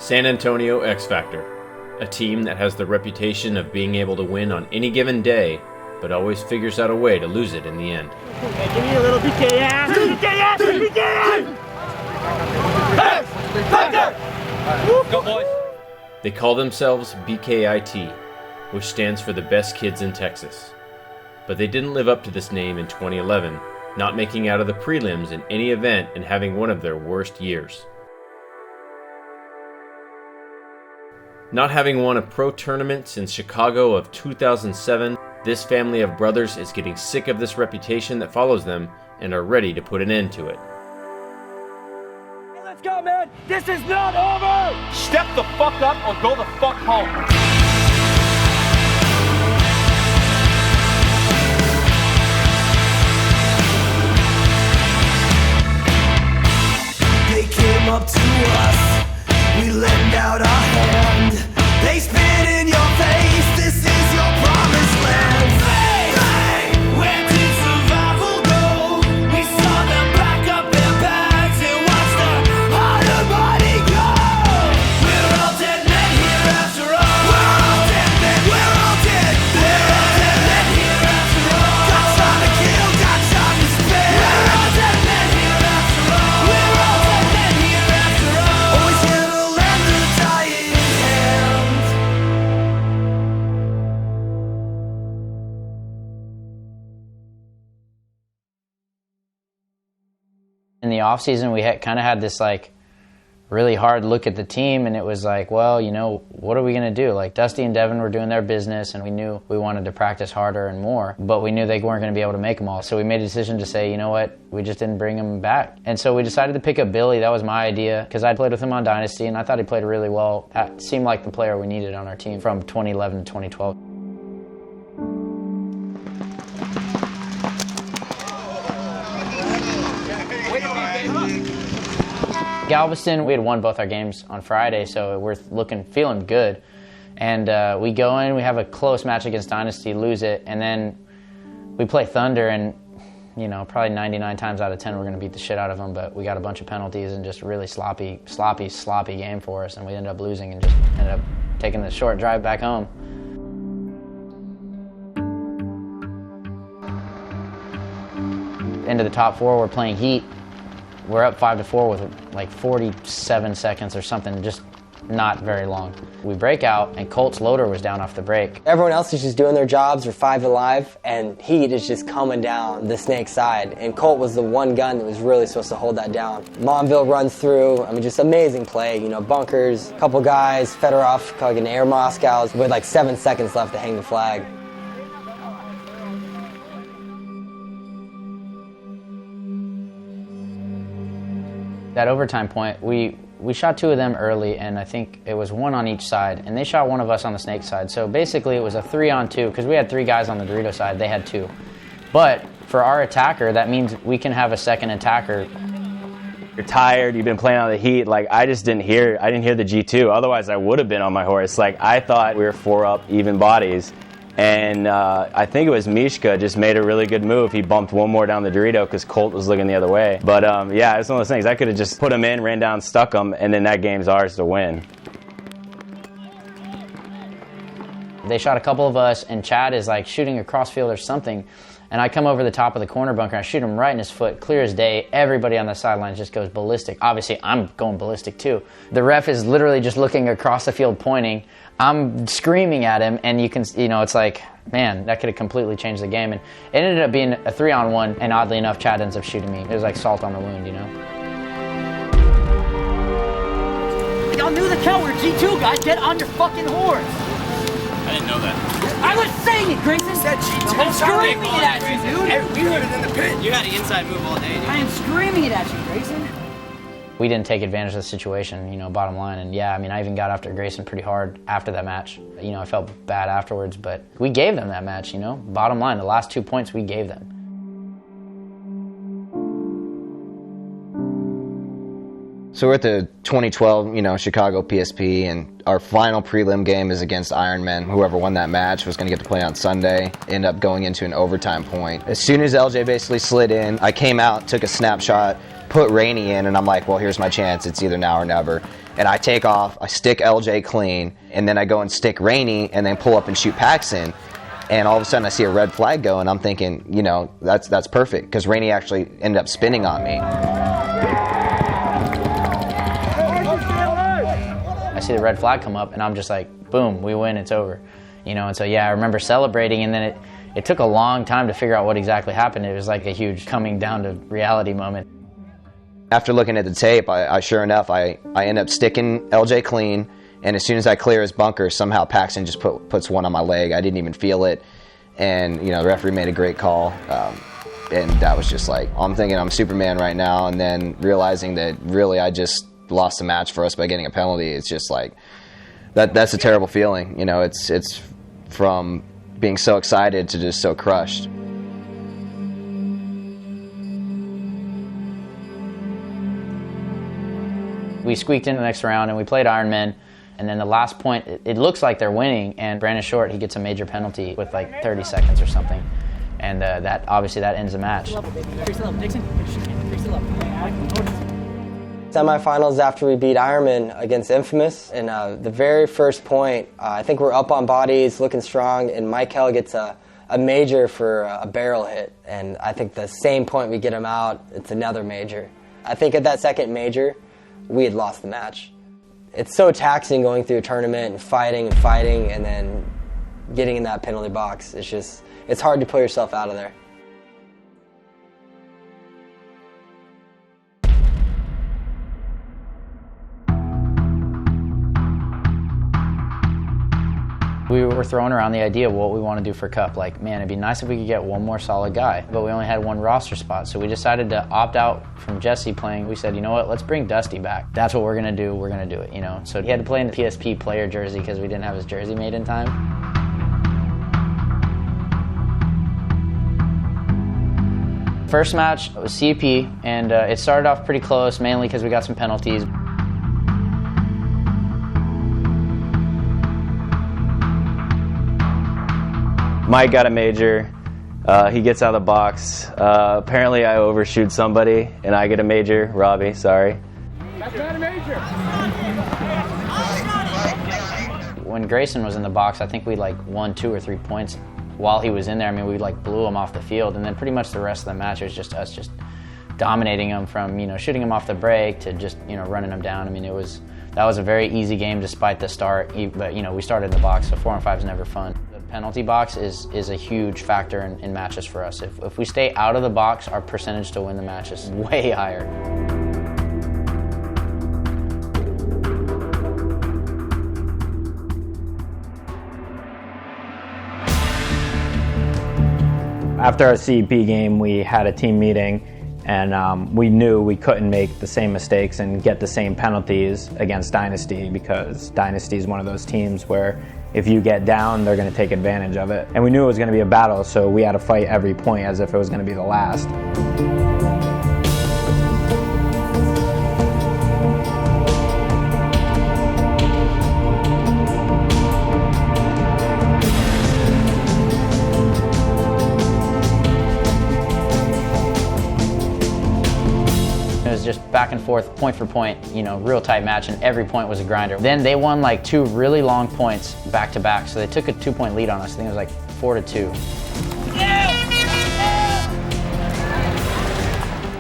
San Antonio XFactor, a team that has the reputation of being able to win on any given day, but always figures out a way to lose it in the end. Hey, give me a little BK ass! BK ass! BK ass! XFactor! Go, boys! They call themselves BKIT, which stands for the Best Kids in Texas. But they didn't live up to this name in 2011, not making out of the prelims in any event and having one of their worst years. Not having won a pro tournament since Chicago of 2007, this family of brothers is getting sick of this reputation that follows them and are ready to put an end to it. Hey, let's go, man! This is not over! Step the fuck up or go the fuck home. They came up to us, we lend out our hand. They spit in your face, this is your promised land. Hey, where did survival go? We saw them pack up their bags and watch the harder body go. We're all dead men here after all. We're all dead men, we're all dead. We're all dead men here after all. Got time to kill, got time to spare. We're all dead men here after all. We're all dead men here after all. Always here to lend a dying hand. In the off season, we kind of had this like really hard look at the team, and it was like, well, you know, what are we going to do? Like Dusty and Devin were doing their business, and we knew we wanted to practice harder and more, but we knew they weren't going to be able to make them all. So we made a decision to say, you know what, we just didn't bring them back. And so we decided to pick up Billy. That was my idea because I played with him on Dynasty, and I thought he played really well. It seemed like the player we needed on our team from 2011 to 2012. Galveston, we had won both our games on Friday, so we're feeling good. And we go in, we have a close match against Dynasty, lose it, and then we play Thunder, and you know, probably 99 times out of 10 we're going to beat the shit out of them, but we got a bunch of penalties and just really sloppy game for us, and we ended up losing and just ended up taking the short drive back home. Into the top four, we're playing Heat. We're up 5-4 with like 47 seconds or something, just not very long. We break out, and Colt's loader was down off the break. Everyone else is just doing their jobs, or 5 alive, and Heat is just coming down the snake side. And Colt was the one gun that was really supposed to hold that down. Monville runs through, I mean, just amazing play, you know, bunkers, couple guys, Fedorov, like an Air Moscows, with like 7 seconds left to hang the flag. That overtime point, we shot 2 of them early, and I think it was 1 on each side, and they shot 1 of us on the snake side. So basically it was a 3-on-2, because we had 3 guys on the Dorito side, they had 2. But for our attacker, that means we can have a second attacker. You're tired, you've been playing on the Heat, like I didn't hear the G2, otherwise I would have been on my horse. Like I thought we were 4 up, even bodies. And I think it was Mishka just made a really good move. He bumped 1 more down the Dorito because Colt was looking the other way. But yeah, it's one of those things. I could have just put him in, ran down, stuck him, and then that game's ours to win. They shot a couple of us, and Chad is like shooting a crossfield or something. And I come over the top of the corner bunker, and I shoot him right in his foot, clear as day. Everybody on the sidelines just goes ballistic. Obviously, I'm going ballistic too. The ref is literally just looking across the field pointing. I'm screaming at him, and you know, it's like, man, that could have completely changed the game. And it ended up being a 3-on-1, and oddly enough, Chad ends up shooting me. It was like salt on the wound, you know? Y'all knew the count. We're G2, guys. Get on your fucking horse. I didn't know that. I was saying it, Grayson. That G2. I'm screaming it at you, dude. Hey, we heard it in the pit. You had an inside move all day, dude. I am screaming it at you, Grayson. We didn't take advantage of the situation, you know, bottom line. And yeah, I mean, I even got after Grayson pretty hard after that match. You know, I felt bad afterwards, but we gave them that match, you know. Bottom line, the last 2 points we gave them. So we're at the 2012, Chicago PSP, and our final prelim game is against Ironman. Whoever won that match was going to get to play on Sunday. End up going into an overtime point. As soon as LJ basically slid in, I came out, took a snapshot, put Rainey in, and I'm like, well, here's my chance. It's either now or never. And I take off, I stick LJ clean, and then I go and stick Rainey, and then pull up and shoot Paxton. And all of a sudden I see a red flag go, and I'm thinking, that's perfect, because Rainey actually ended up spinning on me. I see the red flag come up, and I'm just like, boom, we win, it's over. And so yeah, I remember celebrating, and then it took a long time to figure out what exactly happened. It was like a huge coming down to reality moment. After looking at the tape, I sure enough, I end up sticking LJ clean, and as soon as I clear his bunker, somehow Paxton just puts one on my leg. I didn't even feel it, and the referee made a great call, and that was just like, I'm thinking I'm Superman right now, and then realizing that really I just lost the match for us by getting a penalty. It's just like, that's a terrible feeling. It's from being so excited to just so crushed. We squeaked into the next round, and we played Ironman, and then the last point, it looks like they're winning, and Brandon Short, he gets a major penalty with like 30 seconds or something, and that obviously that ends the match. Semifinals after we beat Ironman against Infamous, and the very first point, I think we're up on bodies, looking strong, and Michael gets a major for a barrel hit, and I think the same point we get him out, it's another major. I think at that second major, we had lost the match. It's so taxing going through a tournament and fighting, and then getting in that penalty box. It's hard to pull yourself out of there. We were throwing around the idea of what we want to do for Cup. Like, man, it'd be nice if we could get one more solid guy. But we only had one roster spot, so we decided to opt out from Jesse playing. We said, you know what, let's bring Dusty back. That's what we're going to do. We're going to do it, So he had to play in the PSP player jersey because we didn't have his jersey made in time. First match was CP, and it started off pretty close, mainly because we got some penalties. Mike got a major. He gets out of the box. Apparently I overshoot somebody, and I get a major. Robbie, sorry. That's not a major. When Grayson was in the box, I think we won 2 or 3 points while he was in there. I mean, we blew him off the field, and then pretty much the rest of the match was just us dominating him from shooting him off the break to just running him down. I mean, that was a very easy game despite the start, but we started in the box, so 4 and 5 is never fun. The penalty box is a huge factor in matches for us. If we stay out of the box, our percentage to win the match is way higher. After our CEP game, we had a team meeting, and we knew we couldn't make the same mistakes and get the same penalties against Dynasty, because Dynasty is one of those teams where if you get down, they're going to take advantage of it. And we knew it was going to be a battle, so we had to fight every point as if it was going to be the last. Just back and forth, point for point, real tight match, and every point was a grinder. Then they won 2 really long points back to back, so they took a 2-point lead on us. I think it was 4-2.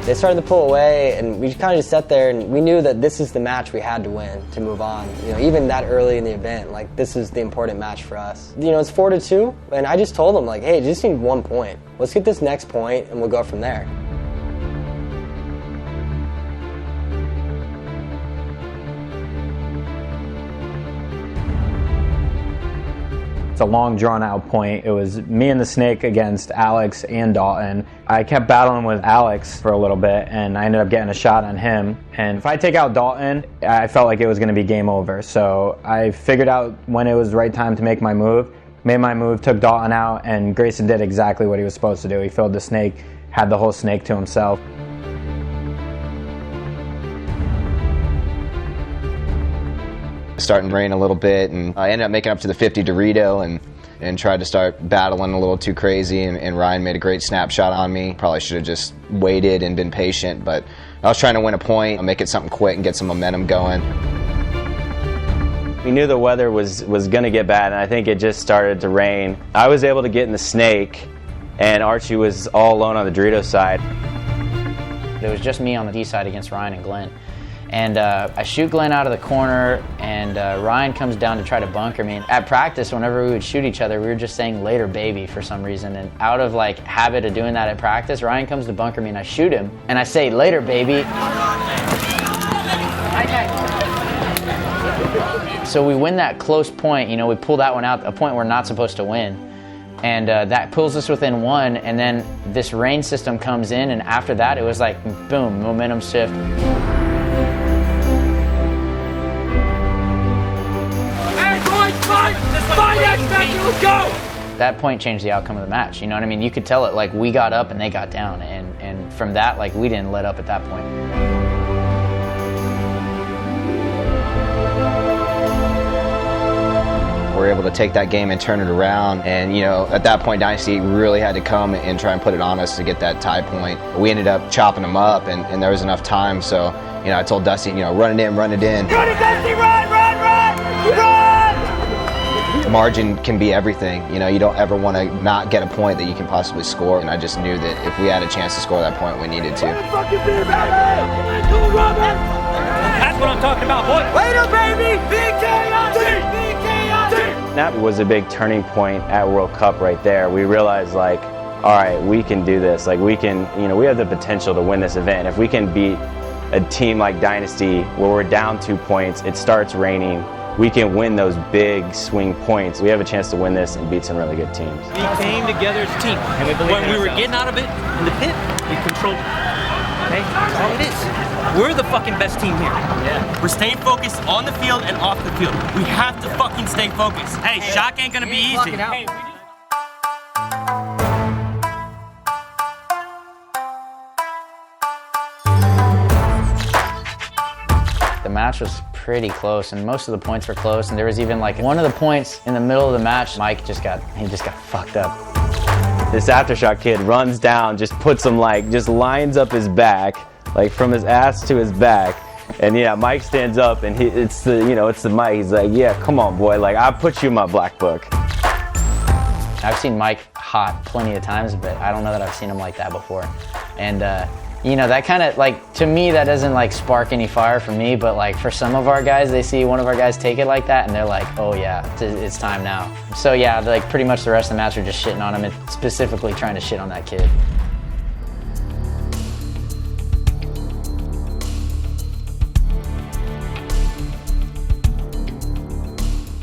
They started to pull away, and we kind of just sat there, and we knew that this is the match we had to win to move on. Even that early in the event, this is the important match for us. It's 4-2, and I just told them, hey, just need 1 point. Let's get this next point, and we'll go from there. It's a long drawn out point. It was me and the Snake against Alex and Dalton. I kept battling with Alex for a little bit, and I ended up getting a shot on him. And if I take out Dalton, I felt like it was going to be game over. So I figured out when it was the right time to make my move, made my move, took Dalton out, and Grayson did exactly what he was supposed to do. He filled the Snake, had the whole Snake to himself. starting to rain a little bit, and I ended up making up to the 50 Dorito and tried to start battling a little too crazy, and Ryan made a great snapshot on me. Probably should have just waited and been patient, but I was trying to win a point, make it something quick and get some momentum going. We knew the weather was going to get bad, and I think it just started to rain. I was able to get in the snake, and Archie was all alone on the Dorito side. It was just me on the D side against Ryan and Glenn. And I shoot Glenn out of the corner, and Ryan comes down to try to bunker me. And at practice, whenever we would shoot each other, we were just saying later baby for some reason. And out of like habit of doing that at practice, Ryan comes to bunker me and I shoot him. And I say later baby. So we win that close point, you know, we pull that one out, a point we're not supposed to win. And that pulls us within one, and then this rain system comes in, and after that it was like, boom, momentum shift. That point changed the outcome of the match, you know what I mean? You could tell it, like, we got up and they got down, and from that, like, we didn't let up at that point. We were able to take that game and turn it around, and you know, at that point Dynasty really had to come and try and put it on us to get that tie point. We ended up chopping them up, and there was enough time, so you know, I told Dusty, you know, run it in. Run it, Dusty, run! Margin can be everything. You know, you don't ever want to not get a point that you can possibly score, and I just knew that if we had a chance to score that point, we needed to. That's what I'm talking about, boy. Later, baby! BKIT! That was a big turning point at World Cup right there. We realized, like, all right, we can do this. Like, we can, you know, we have the potential to win this event. If we can beat a team like Dynasty where we're down 2 points, it starts raining, we can win those big swing points. We have a chance to win this and beat some really good teams. We came together as a team. And when we were getting out of it in the pit, we controlled it. Okay? That's all it is. We're the fucking best team here. Yeah. We're staying focused on the field and off the field. We have to fucking stay focused. Hey, shock ain't gonna be easy. Hey, The match was pretty close, and most of the points were close, and there was even like one of the points in the middle of the match, Mike just got fucked up. This Aftershock kid runs down, just puts him like, just lines up his back, like from his ass to his back. And yeah, Mike stands up and it's the Mike. He's like, yeah, come on, boy. Like, I'll put you in my black book. I've seen Mike hot plenty of times, but I don't know that I've seen him like that before. And you know, that kind of, like, to me, that doesn't like spark any fire for me, but like for some of our guys, they see one of our guys take it like that and they're like, oh yeah, it's time now. So yeah, like pretty much the rest of the match are just shitting on him and specifically trying to shit on that kid.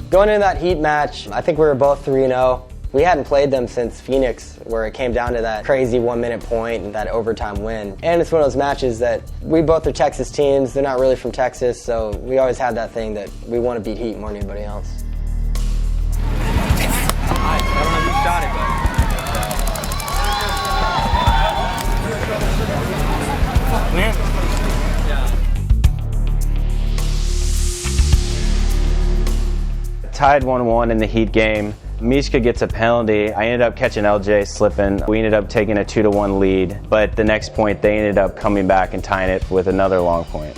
Going into that Heat match, I think we were both 3-0. We hadn't played them since Phoenix, where it came down to that crazy 1 minute point and that overtime win. And it's one of those matches that we both are Texas teams. They're not really from Texas, so we always had that thing that we want to beat Heat more than anybody else. I don't know who shot it, but... Man. Tied 1-1 in the Heat game. Mishka gets a penalty. I ended up catching LJ slipping. We ended up taking a 2-1 lead, but the next point they ended up coming back and tying it with another long point.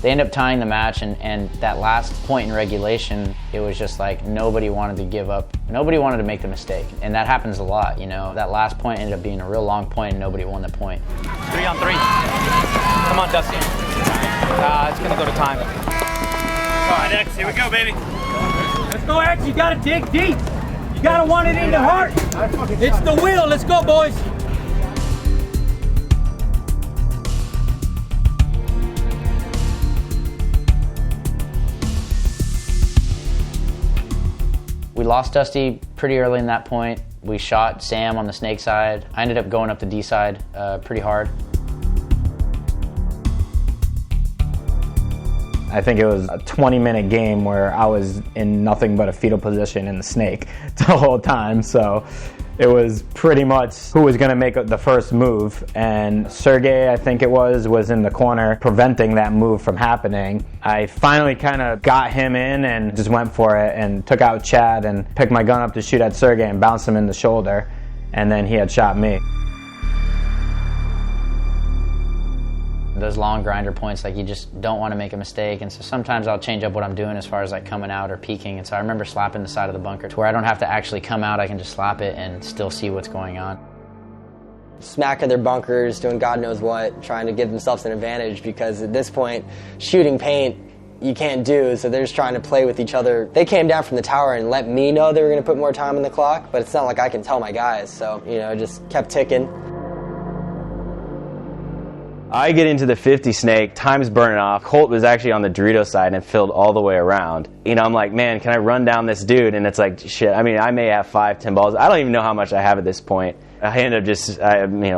They end up tying the match, and that last point in regulation, it was just like nobody wanted to give up. Nobody wanted to make the mistake, and that happens a lot, you know. That last point ended up being a real long point, and nobody won the point. 3 on 3. Come on, Dusty. It's gonna go to time. All right, X, here we go, baby. Let's go, X. You gotta dig deep. You gotta want it in the heart. It's the wheel. Let's go, boys. We lost Dusty pretty early in that point. We shot Sam on the snake side. I ended up going up the D side pretty hard. I think it was a 20-minute game where I was in nothing but a fetal position in the snake the whole time. So It was pretty much who was going to make the first move, and Sergey, I think it was in the corner preventing that move from happening. I finally kind of got him in and just went for it and took out Chad and picked my gun up to shoot at Sergey and bounced him in the shoulder, and then he had shot me. Those long grinder points, like you just don't want to make a mistake, and so sometimes I'll change up what I'm doing as far as like coming out or peeking, and so I remember slapping the side of the bunker to where I don't have to actually come out, I can just slap it and still see what's going on. Smacking their bunkers, doing God knows what, trying to give themselves an advantage, because at this point, shooting paint you can't do, so they're just trying to play with each other. They came down from the tower and let me know they were going to put more time on the clock, but it's not like I can tell my guys, so, you know, just kept ticking. I get into the 50 snake, time's burning off. Colt was actually on the Dorito side and filled all the way around. You know, I'm like, man, can I run down this dude? And it's like, shit, I mean, I may have 5-10 balls. I don't even know how much I have at this point. I ended up just,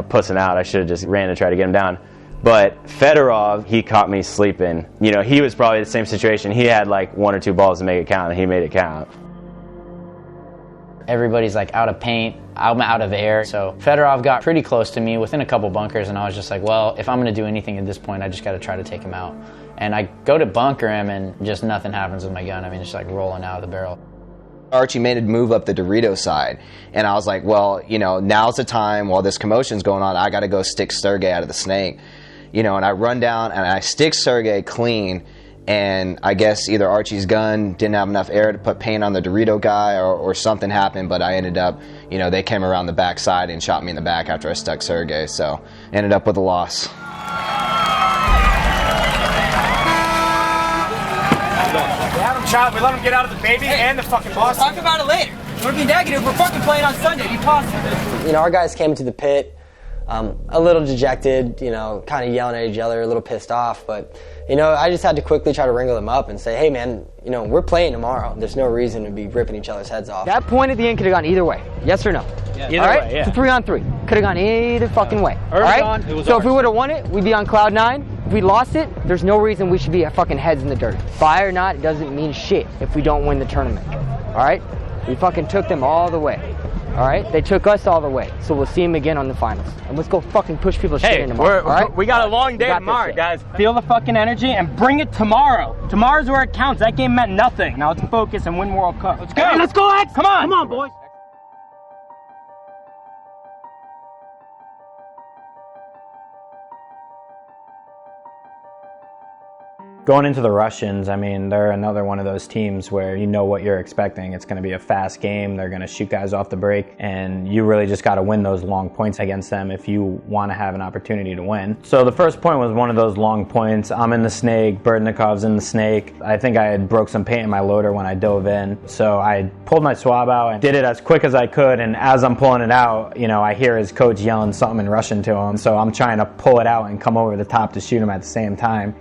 pussing out. I should have just ran to try to get him down. But Fedorov, he caught me sleeping. You know, he was probably the same situation. He had like 1 or 2 balls to make it count, and he made it count. Everybody's like out of paint, I'm out of air. So Fedorov got pretty close to me within a couple bunkers, and I was just like, well, if I'm gonna do anything at this point, I just gotta try to take him out. And I go to bunker him and just nothing happens with my gun. I mean, it's like rolling out of the barrel. Archie made a move up the Dorito side, and I was like, well, you know, now's the time while this commotion's going on, I gotta go stick Sergey out of the snake. You know, and I run down and I stick Sergey clean, and I guess either Archie's gun didn't have enough air to put paint on the Dorito guy, or something happened, but I ended up, you know, they came around the back side and shot me in the back after I stuck Sergey, so ended up with a loss. We had him shot, we let him get out of the baby and the fucking boss. Talk about it later. You wanna be negative? We're fucking playing on Sunday. Be positive. You know, our guys came into the pit a little dejected, you know, kind of yelling at each other, a little pissed off, but, you know, I just had to quickly try to wrangle them up and say, hey, man, you know, we're playing tomorrow. There's no reason to be ripping each other's heads off. That point at the end could have gone either way. Yes or no? Yeah. All right? Way, yeah. It's a 3-on-3. Could have gone either fucking way. All right? So if we would have won it, we'd be on cloud 9. If we lost it, there's no reason we should be at fucking heads in the dirt. Buy or not, it doesn't mean shit if we don't win the tournament. All right? We fucking took them all the way. All right? They took us all the way. So we'll see them again on the finals. And let's go fucking push people's shit in tomorrow. All right? We got a long day tomorrow, guys. Feel the fucking energy and bring it tomorrow. Tomorrow's where it counts. That game meant nothing. Now let's focus and win World Cup. Let's go. Hey, let's go, X. Come on. Come on, boys. Going into the Russians, I mean, they're another one of those teams where you know what you're expecting. It's going to be a fast game. They're going to shoot guys off the break, and you really just got to win those long points against them if you want to have an opportunity to win. So the first point was one of those long points. I'm in the snake, Berdnikov's in the snake. I think I had broke some paint in my loader when I dove in, so I pulled my swab out and did it as quick as I could, and as I'm pulling it out, you know, I hear his coach yelling something in Russian to him, so I'm trying to pull it out and come over the top to shoot him at the same time.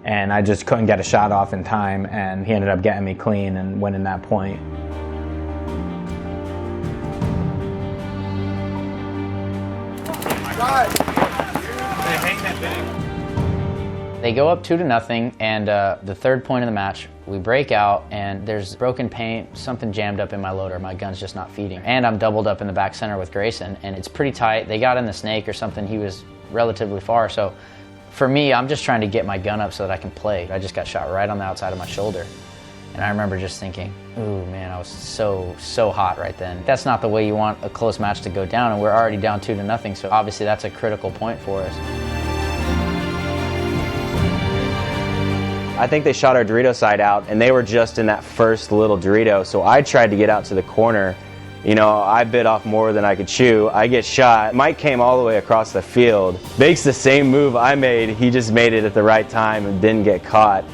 And I just couldn't get a shot off in time, and he ended up getting me clean and winning that point. They go up 2-0, and the third point of the match, we break out, and there's broken paint, something jammed up in my loader, my gun's just not feeding. And I'm doubled up in the back center with Grayson, and it's pretty tight. They got in the snake or something, he was relatively far, so for me, I'm just trying to get my gun up so that I can play. I just got shot right on the outside of my shoulder. And I remember just thinking, ooh, man, I was so hot right then. That's not the way you want a close match to go down, and we're already down 2-0, so obviously that's a critical point for us. I think they shot our Dorito side out, and they were just in that first little Dorito, so I tried to get out to the corner. You know, I bit off more than I could chew. I get shot. Mike came all the way across the field. Makes the same move I made. He just made it at the right time and didn't get caught.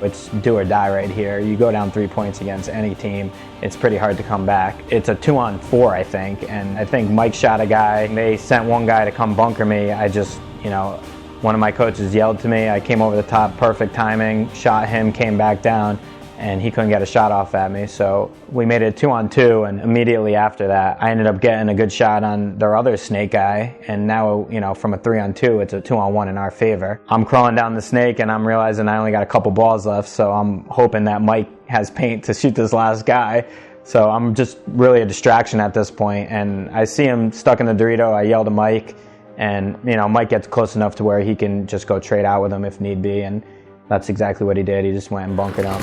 It's do or die right here. You go down 3 points against any team, it's pretty hard to come back. It's a 2-on-4, I think, and I think Mike shot a guy. They sent one guy to come bunker me. I just, you know, one of my coaches yelled to me. I came over the top, perfect timing, shot him, came back down, and he couldn't get a shot off at me. So we made it 2-on-2, and immediately after that, I ended up getting a good shot on their other snake guy, and now, you know, from a 3-on-2, it's a 2-on-1 in our favor. I'm crawling down the snake, and I'm realizing I only got a couple balls left, so I'm hoping that Mike has paint to shoot this last guy. So I'm just really a distraction at this point, and I see him stuck in the Dorito. I yell to Mike, and Mike gets close enough to where he can just go trade out with him if need be, and that's exactly what he did. He just went and bunkered him.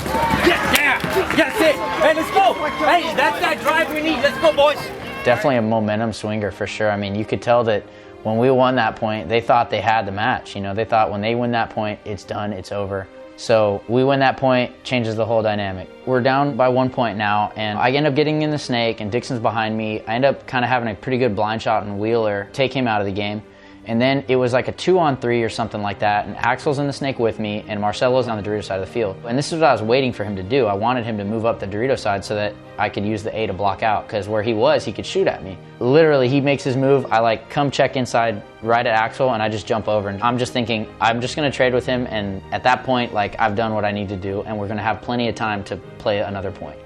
Yeah, that's it. Hey, let's go. Hey, that's that drive we need. Let's go, boys. Definitely a momentum swinger for sure. I mean, you could tell that when we won that point, they thought they had the match. They thought when they win that point, it's done, it's over. So we win that point, changes the whole dynamic. We're down by 1 point now, and I end up getting in the snake, and Dixon's behind me. I end up kind of having a pretty good blind shot on Wheeler, take him out of the game. And then it was like a 2-on-3 or something like that, and Axel's in the snake with me, and Marcelo's on the Dorito side of the field. And this is what I was waiting for him to do. I wanted him to move up the Dorito side so that I could use the A to block out, because where he was, he could shoot at me. Literally, he makes his move, I come check inside right at Axel, and I just jump over, and I'm just thinking, I'm just gonna trade with him, and at that point, I've done what I need to do, and we're gonna have plenty of time to play another point.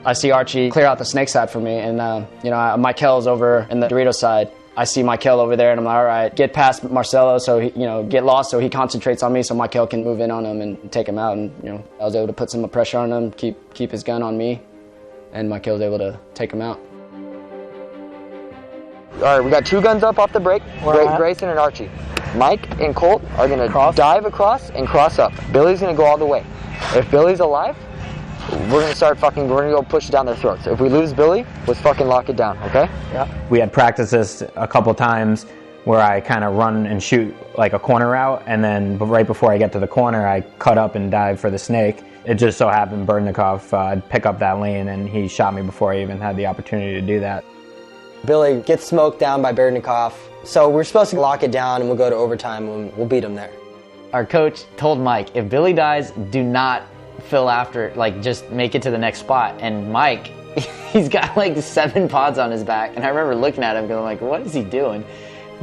I see Archie clear out the snake side for me, and Mikel's over in the Dorito side. I see Mikel over there, and I'm like, all right, get past Marcelo, so he, get lost, so he concentrates on me, so Mikel can move in on him and take him out. And I was able to put some pressure on him, keep his gun on me, and Mikel was able to take him out. All right, we got 2 guns up off the break. Grayson and Archie. Mike and Colt are gonna dive across and cross up. Billy's gonna go all the way. If Billy's alive, we're gonna go push it down their throats. If we lose Billy, let's fucking lock it down, okay? Yeah. We had practiced this a couple times where I kind of run and shoot like a corner route, and then right before I get to the corner, I cut up and dive for the snake. It just so happened Berdnikov pick up that lane, and he shot me before I even had the opportunity to do that. Billy gets smoked down by Berdnikov, so we're supposed to lock it down, and we'll go to overtime, and we'll beat him there. Our coach told Mike, if Billy dies, do not fill after, just make it to the next spot. And Mike, he's got 7 pods on his back, and I remember looking at him going what is he doing?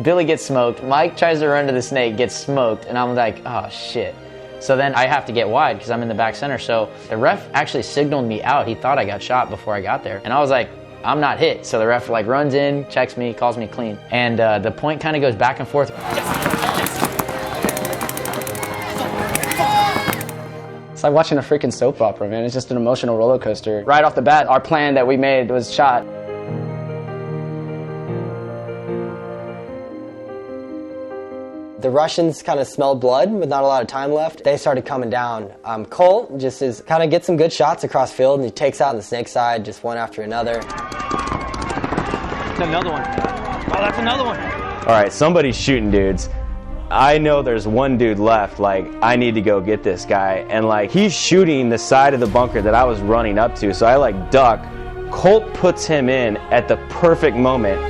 Billy gets smoked, Mike tries to run to the snake, gets smoked, and I'm like, oh shit. So then I have to get wide because I'm in the back center, so the ref actually signaled me out. He thought I got shot before I got there, and I was like, I'm not hit. So the ref runs in, checks me, calls me clean, and the point kind of goes back and forth. It's like watching a freaking soap opera, man. It's just an emotional roller coaster. Right off the bat, our plan that we made was shot. The Russians kind of smelled blood with not a lot of time left. They started coming down. Colt just gets some good shots across field, and he takes out on the snake side, just one after another. That's another one. Oh, that's another one. All right, somebody's shooting dudes. I know there's one dude left, I need to go get this guy, and he's shooting the side of the bunker that I was running up to, so I duck. Colt puts him in at the perfect moment.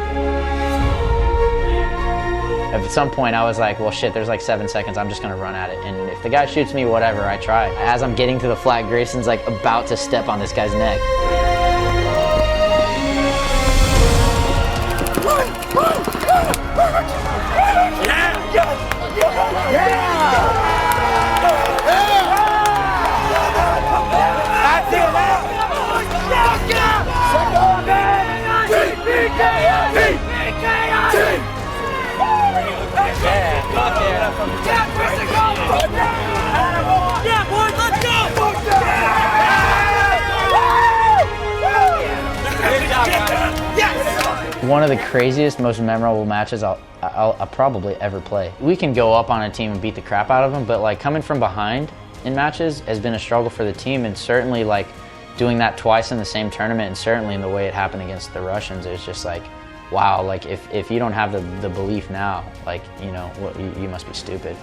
At some point I was like, well shit, there's 7 seconds, I'm just gonna run at it, and if the guy shoots me, whatever, I try. As I'm getting to the flag, Grayson's about to step on this guy's neck. One of the craziest, most memorable matches I'll probably ever play. We can go up on a team and beat the crap out of them, but coming from behind in matches has been a struggle for the team, and certainly doing that twice in the same tournament, and certainly in the way it happened against the Russians, it's just wow, if you don't have the belief now, you must be stupid.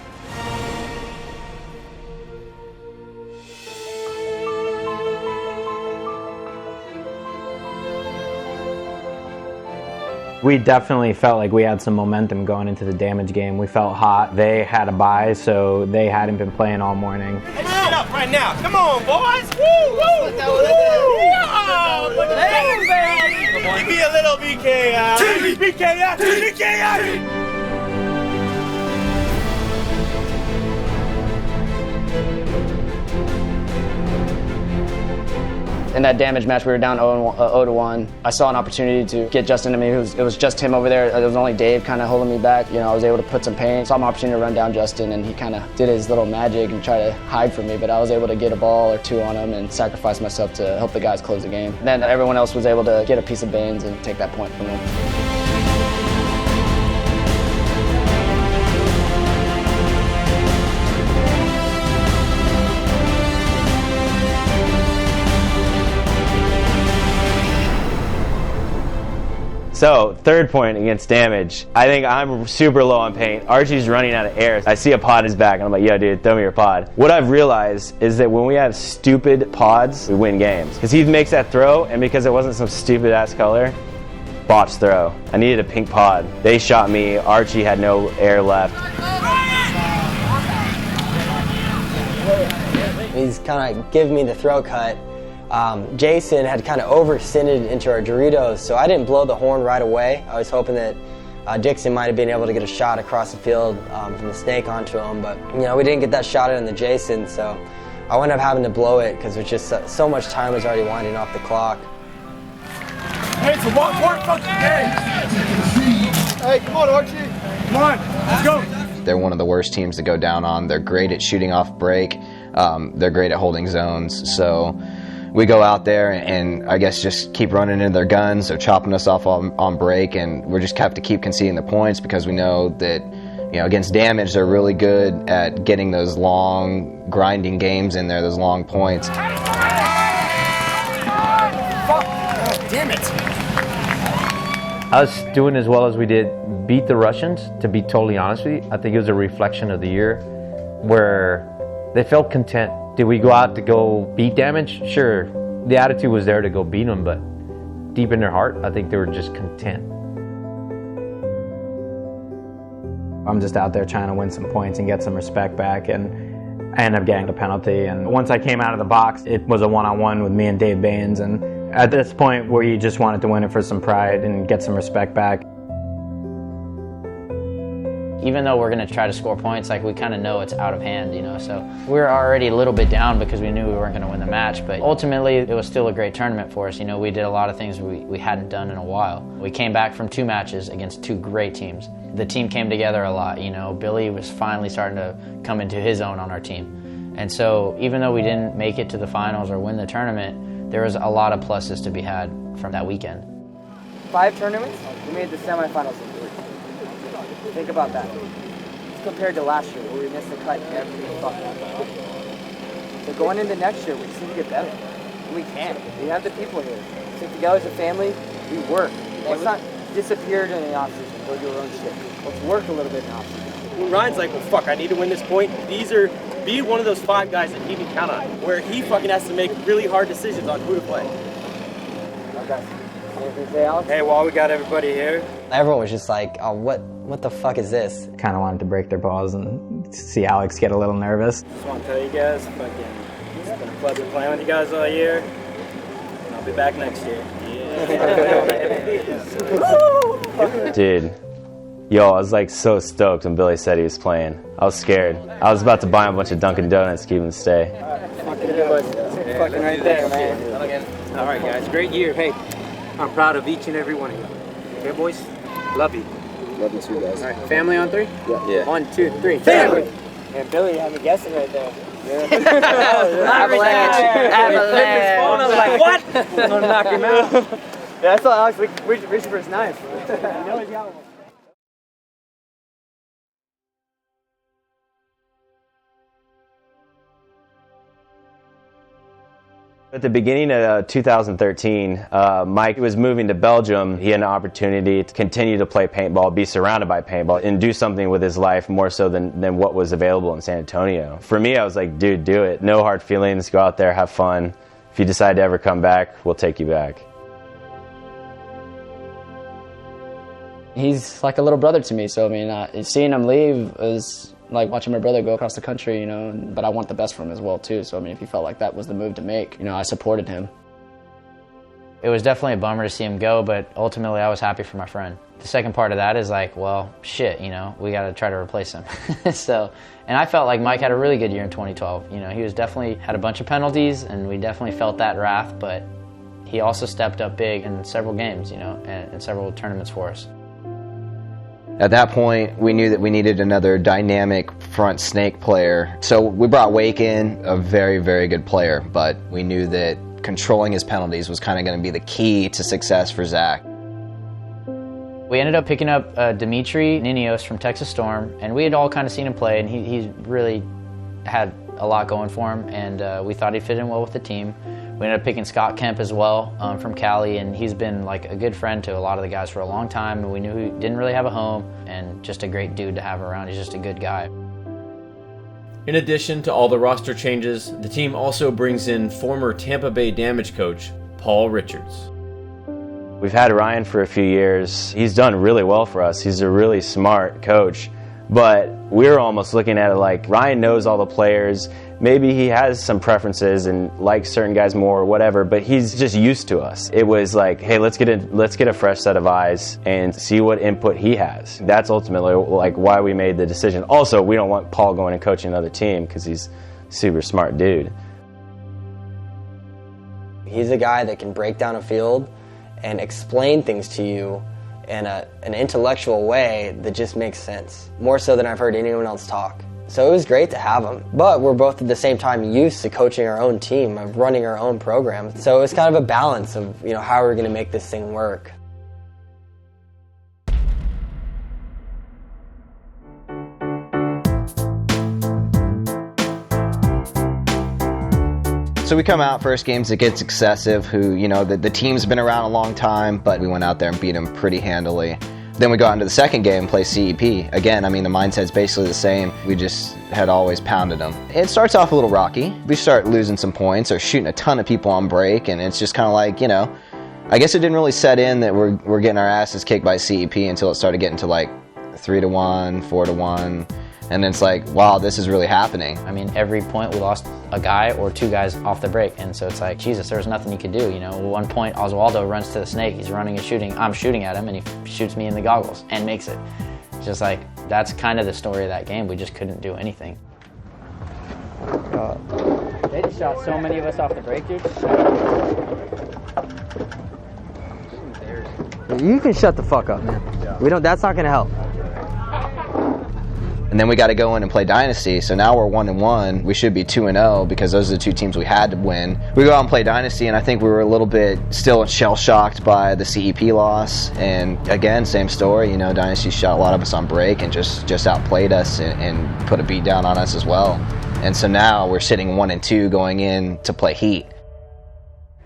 We definitely felt like we had some momentum going into the damage game. We felt hot. They had a bye, so they hadn't been playing all morning. Hey, shut up right now. Come on, boys. Woo, woo, woo. Give me a little BKI. BKI. BKI. And that damage match, we were down 0-1. I saw an opportunity to get Justin to me. It was just him over there. It was only Dave kind of holding me back. You know, I was able to put some pain. Saw an opportunity to run down Justin, and he kind of did his little magic and try to hide from me, but I was able to get a ball or two on him and sacrifice myself to help the guys close the game. And then everyone else was able to get a piece of Baines and take that point from him. So, third point against damage. I think I'm super low on paint. Archie's running out of air. I see a pod in his back and I'm like, yo dude, throw me your pod. What I've realized is that when we have stupid pods, we win games. Because he makes that throw, and because it wasn't some stupid ass color, botched throw. I needed a pink pod. They shot me. Archie had no air left. He's kind of giving me the throw cut. Jason had kind of over-extended into our Doritos, so I didn't blow the horn right away. I was hoping that Dixon might have been able to get a shot across the field from the snake onto him, but you know, we didn't get that shot in the Jason, so I wound up having to blow it because it was just so much time was already winding off the clock. Hey, it's a one fucking game. Hey, come on, Archie. Come on, let's go. They're one of the worst teams to go down on. They're great at shooting off break. They're great at holding zones, so we go out there and I guess just keep running into their guns. They're chopping us off on break, and we just have to keep conceding the points because we know that, you know, against damage, they're really good at getting those long, grinding games in there, those long points. Fuck. Damn it. Us doing as well as we did beat the Russians, to be totally honest with you. I think it was a reflection of the year where they felt content. Did we go out to go beat damage? Sure, the attitude was there to go beat them, but deep in their heart, I think they were just content. I'm just out there trying to win some points and get some respect back, and I ended up getting the penalty. And once I came out of the box, it was a one-on-one with me and Dave Baines, and at this point where you just wanted to win it for some pride and get some respect back. Even though we're going to try to score points, like we kind of know it's out of hand, you know, so we're already a little bit down because we knew we weren't going to win the match, but ultimately it was still a great tournament for us. You know, we did a lot of things we hadn't done in a while. We came back from 2 matches against 2 great teams. The team came together a lot, you know. Billy was finally starting to come into his own on our team. And so even though we didn't make it to the finals or win the tournament, there was a lot of pluses to be had from that weekend. 5 tournaments, we made the semifinals in 3. Think about that. It's compared to last year where we missed the cut every fucking time. So going into next year, we just need to get better. And we can. We have the people here. Stick together as a family, we work. Let's not disappear during the offseason, go do our own shit. Let's work a little bit in the offseason. When Ryan's like, well, fuck, I need to win this point, be one of those 5 guys that he can count on, where he fucking has to make really hard decisions on who to play. Okay. Anything to say, Alex? Hey, well, we got everybody here. Everyone was just like, oh, what the fuck is this? Kind of wanted to break their balls and see Alex get a little nervous. Just want to tell you guys, fucking, it's been a pleasure playing with you guys all year, and I'll be back next year. Yeah. Dude, yo, I was like so stoked when Billy said he was playing. I was scared. I was about to buy him a bunch of Dunkin' Donuts to keep him to stay. Fucking right there, man. All right, guys, great year. Hey, I'm proud of each and every one of you. Okay, boys? Love you. Love you too, guys. All right, family on 3? Yeah. 1, 2, 3. Family! And Billy, you had me guessing right there. Avalanche! I was like, what? I'm gonna knock him out. Yeah, that's all, Alex. Reaching for his knife. You know he's got one. At the beginning of 2013, Mike was moving to Belgium. He had an opportunity to continue to play paintball, be surrounded by paintball, and do something with his life more so than what was available in San Antonio. For me, I was like, dude, do it. No hard feelings. Go out there, have fun. If you decide to ever come back, we'll take you back. He's like a little brother to me, so I mean, seeing him leave is like watching my brother go across the country, you know, but I want the best for him as well too, so I mean, if he felt like that was the move to make, you know, I supported him. It was definitely a bummer to see him go, but ultimately I was happy for my friend. The second part of that is like, well, shit, you know, we got to try to replace him. And I felt like Mike had a really good year in 2012. You know, he was definitely had a bunch of penalties, and we definitely felt that wrath, but he also stepped up big in several games, you know, and several tournaments for us. At that point, we knew that we needed another dynamic front snake player. So we brought Wake in, a very, very good player, but we knew that controlling his penalties was kind of going to be the key to success for Zach. We ended up picking up Dimitri Ninios from Texas Storm, and we had all kind of seen him play, and he really had a lot going for him, and we thought he'd fit in well with the team. We ended up picking Scott Kemp as well from Cali, and he's been like a good friend to a lot of the guys for a long time, and we knew he didn't really have a home, and just a great dude to have around. He's just a good guy. In addition to all the roster changes, the team also brings in former Tampa Bay Damage coach Paul Richards. We've had Ryan for a few years. He's done really well for us. He's a really smart coach, but we're almost looking at it like Ryan knows all the players. Maybe he has some preferences and likes certain guys more or whatever, but he's just used to us. It was like, hey, let's get a fresh set of eyes and see what input he has. That's ultimately like why we made the decision. Also, we don't want Paul going and coaching another team because he's a super smart dude. He's a guy that can break down a field and explain things to you in an intellectual way that just makes sense, more so than I've heard anyone else talk. So it was great to have him, but we're both at the same time used to coaching our own team, of running our own program. So it was kind of a balance of, you know, how we're going to make this thing work. So we come out first games against Excessive, who, you know, the team's been around a long time, but we went out there and beat them pretty handily. Then we go out into the second game and play CEP. Again, I mean, the mindset's basically the same. We just had always pounded them. It starts off a little rocky. We start losing some points or shooting a ton of people on break, and it's just kind of like, you know, I guess it didn't really set in that we're getting our asses kicked by CEP until it started getting to like 3-1, 4-1. And it's like, wow, this is really happening. I mean, every point we lost a guy or two guys off the break. And so it's like, Jesus, there's nothing you could do. You know, at one point, Oswaldo runs to the snake. He's running and shooting. I'm shooting at him, and he shoots me in the goggles and makes it. It's just like, that's kind of the story of that game. We just couldn't do anything. They just shot so many of us off the break, dude. You can shut the fuck up, man. We don't. That's not gonna help. And then we got to go in and play Dynasty. So now we're 1-1. We should be 2-0 because those are the two teams we had to win. We go out and play Dynasty, and I think we were a little bit still shell-shocked by the CEP loss. And again, same story. You know, Dynasty shot a lot of us on break and just outplayed us and put a beat down on us as well. And so now we're sitting 1-2 going in to play Heat.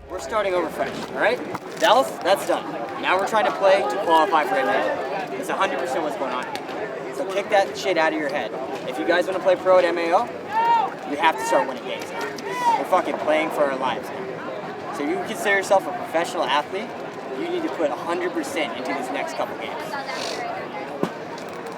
We're starting over fresh, all right? Dallas, that's done. Now we're trying to play to qualify for MAO. It's 100% what's going on. So kick that shit out of your head. If you guys want to play pro at MAO, you have to start winning games now. We're fucking playing for our lives now. So if you consider yourself a professional athlete, you need to put 100% into these next couple games.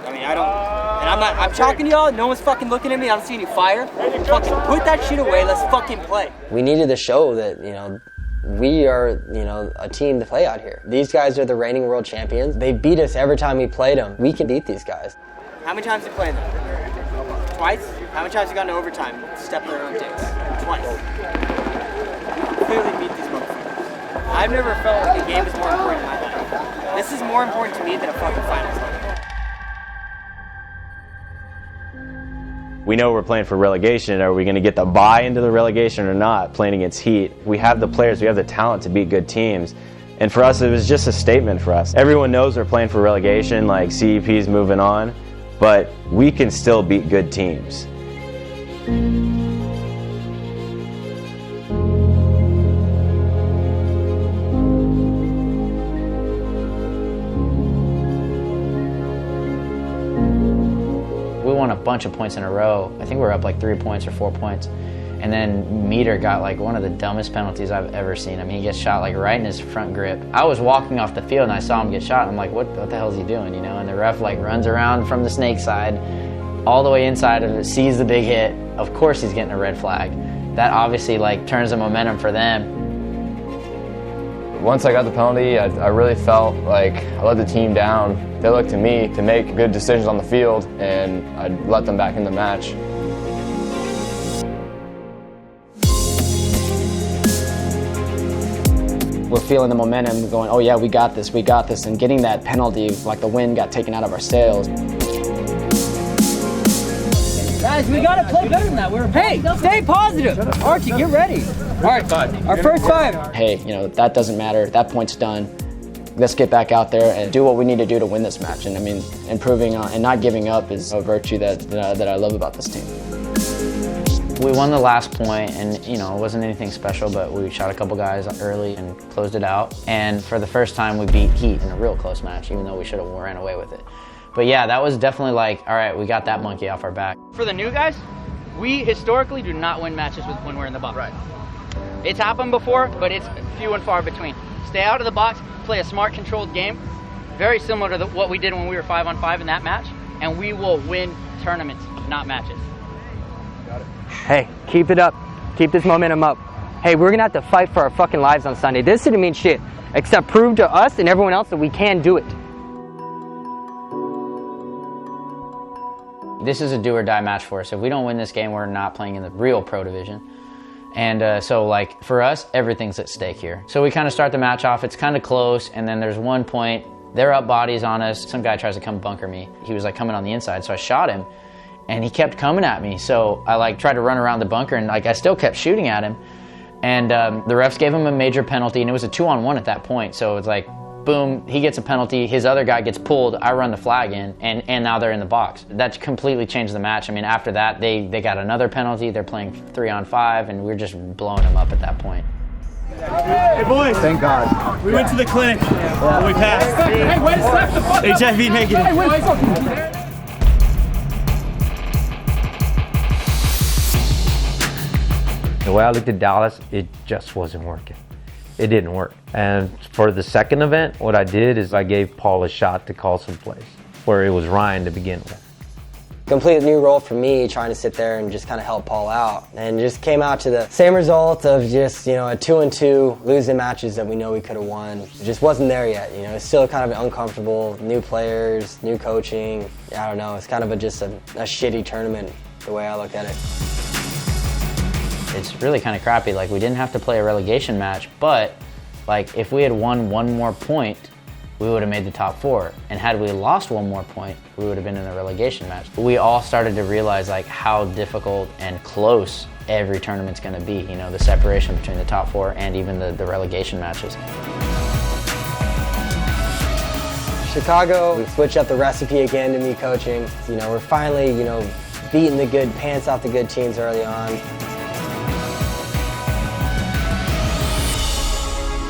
I mean, I'm talking to y'all, no one's fucking looking at me, I don't see any fire. Fucking put that shit away, let's fucking play. We needed to show that, you know, we are, you know, a team to play out here. These guys are the reigning world champions. They beat us every time we played them. We can beat these guys. How many times have you played them? Twice? How many times have you gone to overtime, stepped their own dicks? Twice. You clearly beat these motherfuckers. I've never felt like a game is more important in my life. This is more important to me than a fucking finals game. We know we're playing for relegation. Are we going to get the bye into the relegation or not, playing against Heat? We have the players, we have the talent to beat good teams. And for us, it was just a statement for us. Everyone knows we're playing for relegation, like CEP's moving on, but we can still beat good teams. We won a bunch of points in a row. I think we were up like 3 points or 4 points. And then Meter got like one of the dumbest penalties I've ever seen. I mean, he gets shot like right in his front grip. I was walking off the field and I saw him get shot. I'm like, what the hell is he doing, you know? And the ref like runs around from the snake side, all the way inside of it, sees the big hit. Of course he's getting a red flag. That obviously like turns the momentum for them. Once I got the penalty, I really felt like I let the team down. They looked to me to make good decisions on the field, and I let them back in the match. We're feeling the momentum, going, oh yeah, we got this, and getting that penalty, like the wind got taken out of our sails. Guys, we gotta play better than that. Hey, stay positive. Archie, get ready. All right, our first 5. Hey, you know, that doesn't matter. That point's done. Let's get back out there and do what we need to do to win this match. And I mean, improving and not giving up is a virtue that I love about this team. We won the last point, and you know, it wasn't anything special, but we shot a couple guys early and closed it out. And for the first time, we beat Heat in a real close match, even though we should have ran away with it. But yeah, that was definitely like, all right, we got that monkey off our back. For the new guys, we historically do not win matches when we're in the box. Right. It's happened before, but it's few and far between. Stay out of the box, play a smart, controlled game, very similar to what we did when we were 5-on-5 in that match, and we will win tournaments, not matches. Got it. Hey, keep it up. Keep this momentum up. Hey, we're gonna have to fight for our fucking lives on Sunday. This didn't mean shit, except prove to us and everyone else that we can do it. This is a do or die match for us. If we don't win this game, we're not playing in the real pro division. And so like for us, everything's at stake here. So we kind of start the match off, it's kind of close, and then there's one point, they're up bodies on us, some guy tries to come bunker me. He was like coming on the inside, so I shot him, and he kept coming at me. So I like tried to run around the bunker, and like I still kept shooting at him. And the refs gave him a major penalty, and it was a 2-on-1 at that point. So it's like, boom, he gets a penalty, his other guy gets pulled, I run the flag in, and now they're in the box. That completely changed the match. I mean, after that, they got another penalty, they're playing 3-on-5, and we're just blowing them up at that point. Hey boys! Thank God. We went to the clinic, and we passed. Hey, wait a second! HIV negative. Hey, wait. The way I looked at Dallas, it just wasn't working. It didn't work. And for the second event, what I did is I gave Paul a shot to call some plays, where it was Ryan to begin with. Completely new role for me, trying to sit there and just kind of help Paul out. And just came out to the same result of just, you know, a 2-2, losing matches that we know we could have won. It just wasn't there yet, you know. It's still kind of uncomfortable, new players, new coaching. I don't know, it's kind of just a shitty tournament, the way I look at it. It's really kind of crappy. Like, we didn't have to play a relegation match, but like if we had won one more point, we would have made the top 4. And had we lost one more point, we would have been in a relegation match. We all started to realize like how difficult and close every tournament's gonna be. You know, the separation between the top 4 and even the relegation matches. Chicago, we switched up the recipe again to me coaching. You know, we're finally, you know, beating the good, pants off the good teams early on.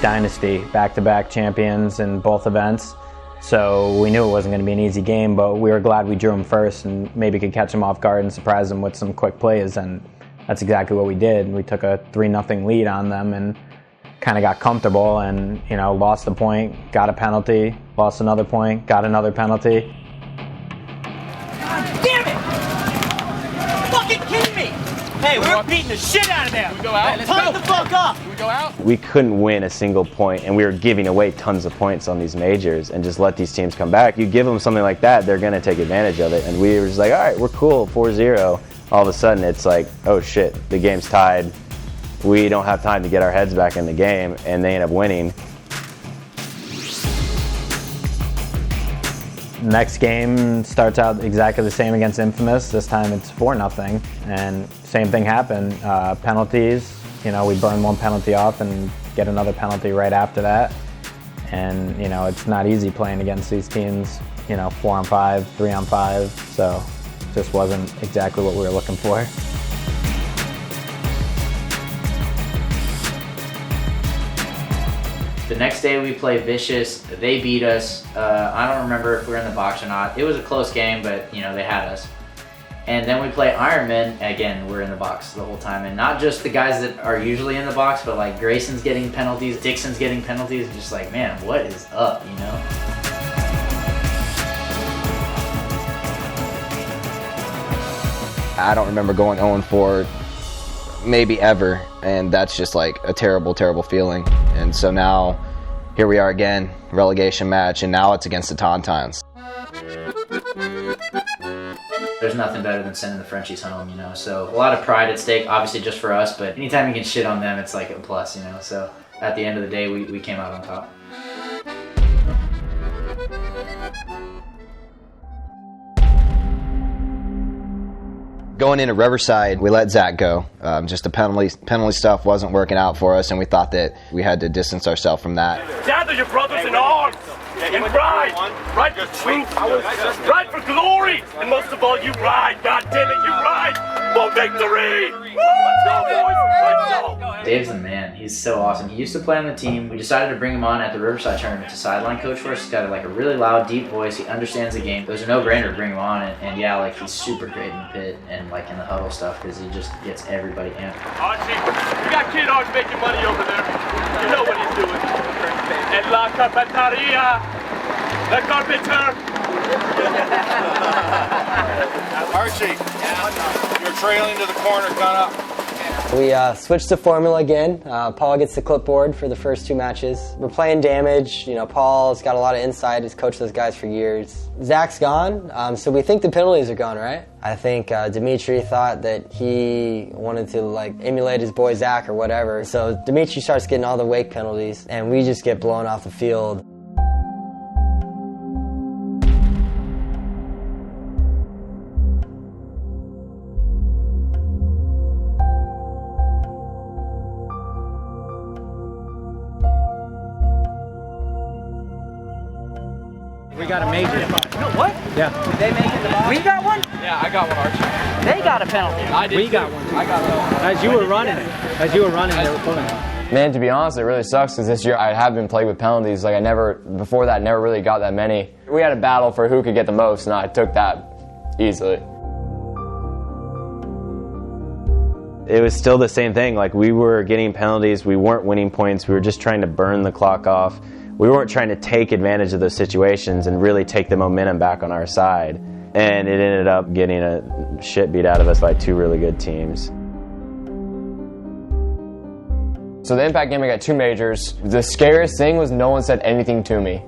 Dynasty, back-to-back champions in both events. So we knew it wasn't going to be an easy game, but we were glad we drew them first and maybe could catch them off guard and surprise them with some quick plays, and that's exactly what we did. We took a 3-0 lead on them and kind of got comfortable and, you know, lost the point, got a penalty, lost another point, got another penalty. God damn it! Fucking kidding me! Hey, we're beating the shit out of them! We go out? Turn the fuck up! We go out? We couldn't win a single point, and we were giving away tons of points on these majors and just let these teams come back. You give them something like that, they're going to take advantage of it. And we were just like, all right, we're cool, 4-0. All of a sudden, it's like, oh shit, the game's tied. We don't have time to get our heads back in the game, and they end up winning. Next game starts out exactly the same against Infamous. This time it's 4-0, and same thing happened. Penalties, you know, we burn one penalty off and get another penalty right after that. And, you know, it's not easy playing against these teams, you know, 4-on-5, 3-on-5, so it just wasn't exactly what we were looking for. The next day we play Vicious, they beat us. I don't remember if we were in the box or not. It was a close game, but you know, they had us. And then we play Ironman, again, we're in the box the whole time. And not just the guys that are usually in the box, but like Grayson's getting penalties, Dixon's getting penalties. Just like, man, what is up, you know? I don't remember going 0-4 maybe ever, and that's just like a terrible, terrible feeling. And so now here we are again, relegation match, and now it's against the Tauntauns. There's nothing better than sending the Frenchies home, you know, so a lot of pride at stake, obviously just for us, but anytime you can shit on them, it's like a plus, you know, so at the end of the day, we came out on top. Going into Riverside, we let Zach go. Just the penalty stuff wasn't working out for us, and we thought that we had to distance ourselves from that. Gather your brothers in arms, and ride! Ride for truth, ride for glory, and most of all, you ride, God damn it, you ride for victory! Let's go, boys! Let's go! Dave's the man. He's so awesome. He used to play on the team. We decided to bring him on at the Riverside tournament to sideline coach for us. He's got like a really loud, deep voice. He understands the game. It was a no-brainer to bring him on, and yeah, like he's super great in the pit and like in the huddle stuff because he just gets everybody amped. Archie, you got Kid Arch making money over there. You know what he's doing. And La Carpentaria, the carpenter. Archie, you're trailing to the corner, gun up. We switched to formula again. Paul gets the clipboard for the first 2 matches. We're playing damage. You know, Paul's got a lot of insight. He's coached those guys for years. Zach's gone, so we think the penalties are gone, right? I think Dimitri thought that he wanted to like emulate his boy Zach or whatever. So Dimitri starts getting all the wake penalties, and we just get blown off the field. We got a major. No, what? Yeah. Did they make it the box? We got one? Yeah, I got one, Archie. They got a penalty. I did. We got one. I got one. As you were running, they were pulling. Man, to be honest, it really sucks because this year I have been plagued with penalties. Like before that, never really got that many. We had a battle for who could get the most, and I took that easily. It was still the same thing. Like, we were getting penalties, we weren't winning points, we were just trying to burn the clock off. We weren't trying to take advantage of those situations and really take the momentum back on our side. And it ended up getting a shit beat out of us by 2 really good teams. So the Impact game, I got 2 majors. The scariest thing was no one said anything to me.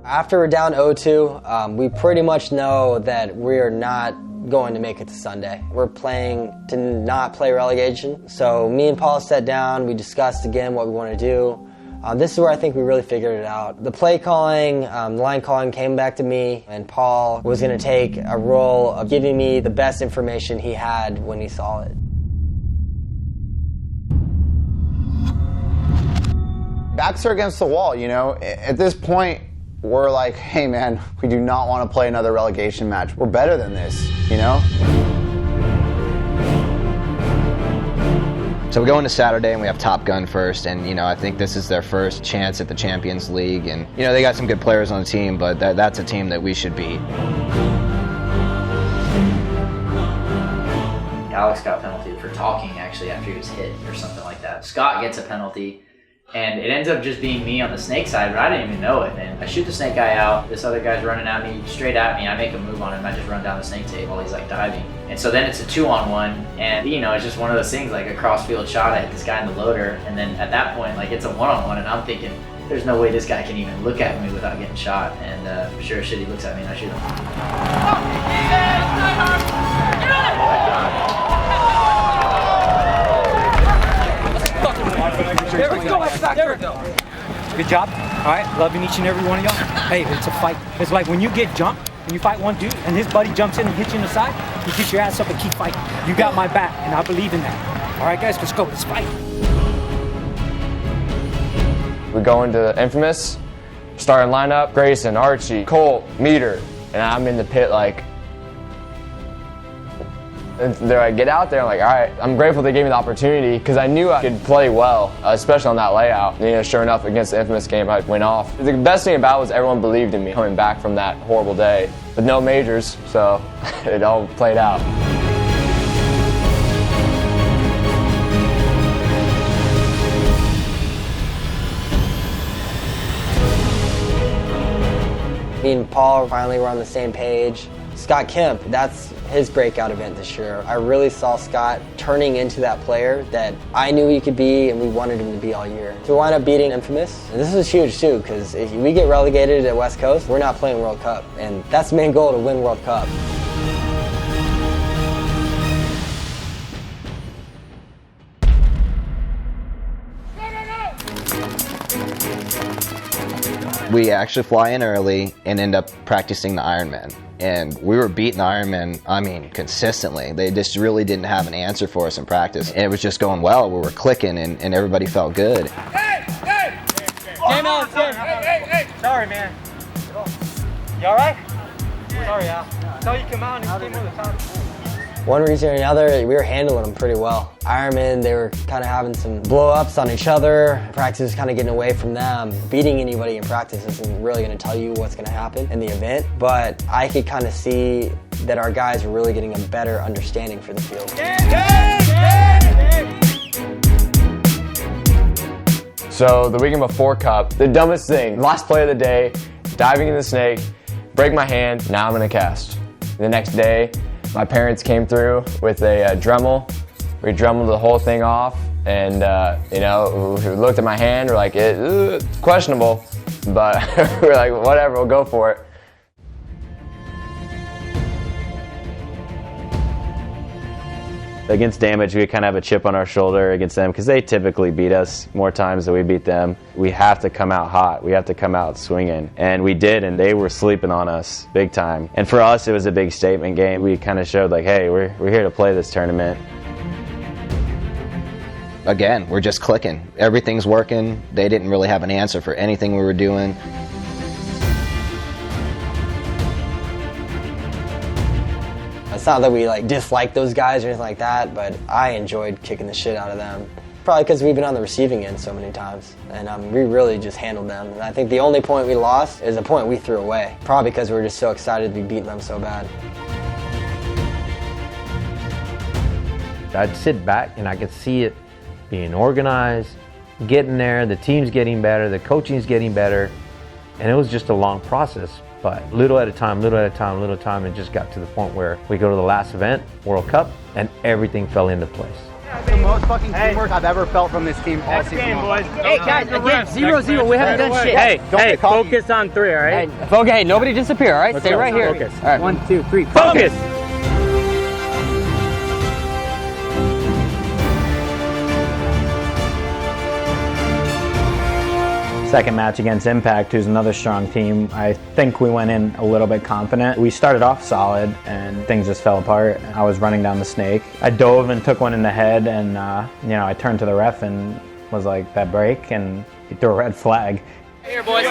After we're down 0-2, we pretty much know that we're not going to make it to Sunday. We're playing to not play relegation. So me and Paul sat down, we discussed again what we want to do. This is where I think we really figured it out. The play calling, the line calling came back to me, and Paul was going to take a role of giving me the best information he had when he saw it. Backs are against the wall, you know. At this point, we're like, hey man, we do not want to play another relegation match. We're better than this, you know? So we go into Saturday and we have Top Gun first, and you know, I think this is their first chance at the Champions League, and you know, they got some good players on the team, but that's a team that we should beat. Alex got penalty for talking actually after he was hit or something like that. Scott gets a penalty, and it ends up just being me on the snake side, but I didn't even know it, man. I shoot the snake guy out, this other guy's running at me, straight at me, I make a move on him, I just run down the snake tape while he's like diving. And so then it's a 2-on-1, and you know, it's just one of those things, like a cross-field shot, I hit this guy in the loader, and then at that point, like, it's a 1-on-1, and I'm thinking, there's no way this guy can even look at me without getting shot, and sure as shit, he looks at me and I shoot him. There we go, XFactor. There we go. Good job. All right, loving each and every one of y'all. Hey, it's a fight. It's like when you get jumped and you fight one dude and his buddy jumps in and hits you in the side, you get your ass up and keep fighting. You got my back, and I believe in that. All right, guys, let's go. Let's fight. We go into Infamous, starting lineup, Grayson, Archie, Colt, Meter, and I'm in the pit like, and they're like, get out there. I'm like, all right. I'm grateful they gave me the opportunity because I knew I could play well, especially on that layout. You know, sure enough, against the Infamous game, I went off. The best thing about it was everyone believed in me coming back from that horrible day. But no majors, so it all played out. Me and Paul finally were on the same page. Scott Kemp, that's his breakout event this year. I really saw Scott turning into that player that I knew he could be and we wanted him to be all year. So we wound up beating Infamous. And this was huge too, because if we get relegated at West Coast, we're not playing World Cup. And that's the main goal, to win World Cup. We actually fly in early and end up practicing the Ironman. And we were beating the Ironman, I mean, consistently. They just really didn't have an answer for us in practice. And it was just going well. We were clicking and everybody felt good. Hey! Hey! Game on, Hey! Sorry, man. You all right? Sorry, Al. I saw you come out and you came over the top. One reason or another, we were handling them pretty well. Ironman, they were kind of having some blow-ups on each other. Practice was kind of getting away from them. Beating anybody in practice isn't really going to tell you what's going to happen in the event, but I could kind of see that our guys were really getting a better understanding for the field. So the weekend before Cup, the dumbest thing, last play of the day, diving in the snake, break my hand, now I'm gonna cast. The next day, my parents came through with a Dremel. We Dremeled the whole thing off, and you know, we looked at my hand, we're like, it's questionable, but we're like, whatever, we'll go for it. Against Damage, we kind of have a chip on our shoulder against them because they typically beat us more times than we beat them. We have to come out hot. We have to come out swinging. And we did, and they were sleeping on us big time. And for us, it was a big statement game. We kind of showed like, hey, we're here to play this tournament. Again, we're just clicking. Everything's working. They didn't really have an answer for anything we were doing. It's not that we dislike those guys or anything like that, but I enjoyed kicking the shit out of them. Probably because we've been on the receiving end so many times, and we really just handled them. And I think the only point we lost is a point we threw away, probably because we were just so excited to be beating them so bad. I'd sit back and I could see it being organized, getting there, the team's getting better, the coaching's getting better, and it was just a long process. But little at a time, it just got to the point where we go to the last event, World Cup, and everything fell into place. The most fucking teamwork I've ever felt from this team all season long. Hey guys, again, 0-0, we haven't done shit. Hey, focus on 3, all right? Hey, nobody disappear, all right? Stay right here. Focus. All right, 1, 2, 3, focus! Second match against Impact, who's another strong team. I think we went in a little bit confident. We started off solid and things just fell apart. I was running down the snake. I dove and took one in the head, and I turned to the ref and was like, that break, and he threw a red flag. Here, boys.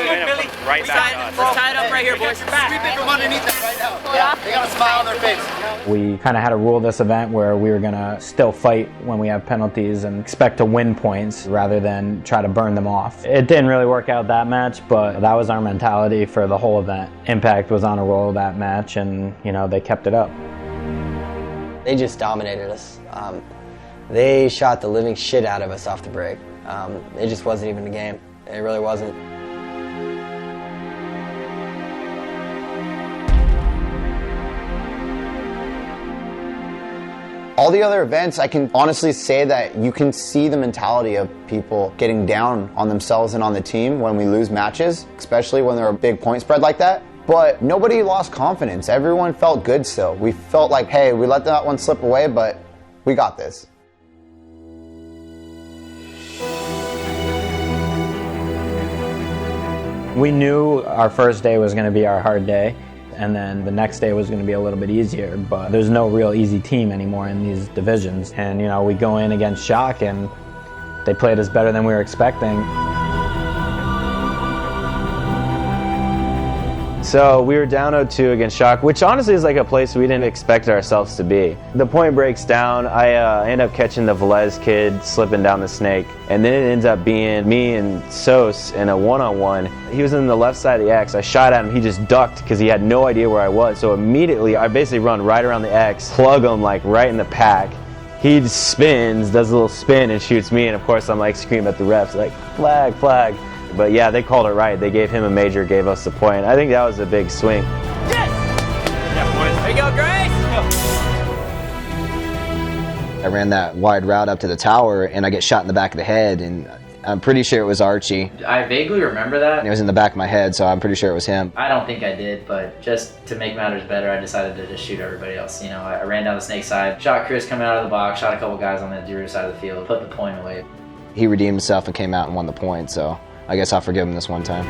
Right back. Let's tie it up right here, boys. Sweep it from underneath them right now. Yeah. They got a smile on their face. We kind of had to rule this event where we were going to still fight when we have penalties and expect to win points rather than try to burn them off. It didn't really work out that match, but that was our mentality for the whole event. Impact was on a roll that match, and they kept it up. They just dominated us. They shot the living shit out of us off the break. It just wasn't even a game. It really wasn't. All the other events, I can honestly say that you can see the mentality of people getting down on themselves and on the team when we lose matches, especially when they're a big point spread like that. But nobody lost confidence. Everyone felt good still. We felt like, hey, we let that one slip away, but we got this. We knew our first day was going to be our hard day, and then the next day was going to be a little bit easier, but there's no real easy team anymore in these divisions. And we go in against Shock, and they played us better than we were expecting. So we were down 0-2 against Shock, which honestly is like a place we didn't expect ourselves to be. The point breaks down. I end up catching the Velez kid slipping down the snake, and then it ends up being me and Sos in a one-on-one. He was on the left side of the X. I shot at him. He just ducked because he had no idea where I was. So immediately I basically run right around the X, plug him like right in the pack. He spins, does a little spin, and shoots me. And of course I'm like screaming at the refs like, flag, flag. But yeah, they called it right. They gave him a major, gave us the point. I think that was a big swing. Yeah, boys. I ran that wide route up to the tower, and I get shot in the back of the head, and I'm pretty sure it was Archie. I vaguely remember that. It was in the back of my head, so I'm pretty sure it was him. I don't think I did, but just to make matters better, I decided to just shoot everybody else. You know, I ran down the snake side, shot Chris coming out of the box, shot a couple guys on the Derder side of the field, put the point away. He redeemed himself and came out and won the point, so I guess I'll forgive him this one time.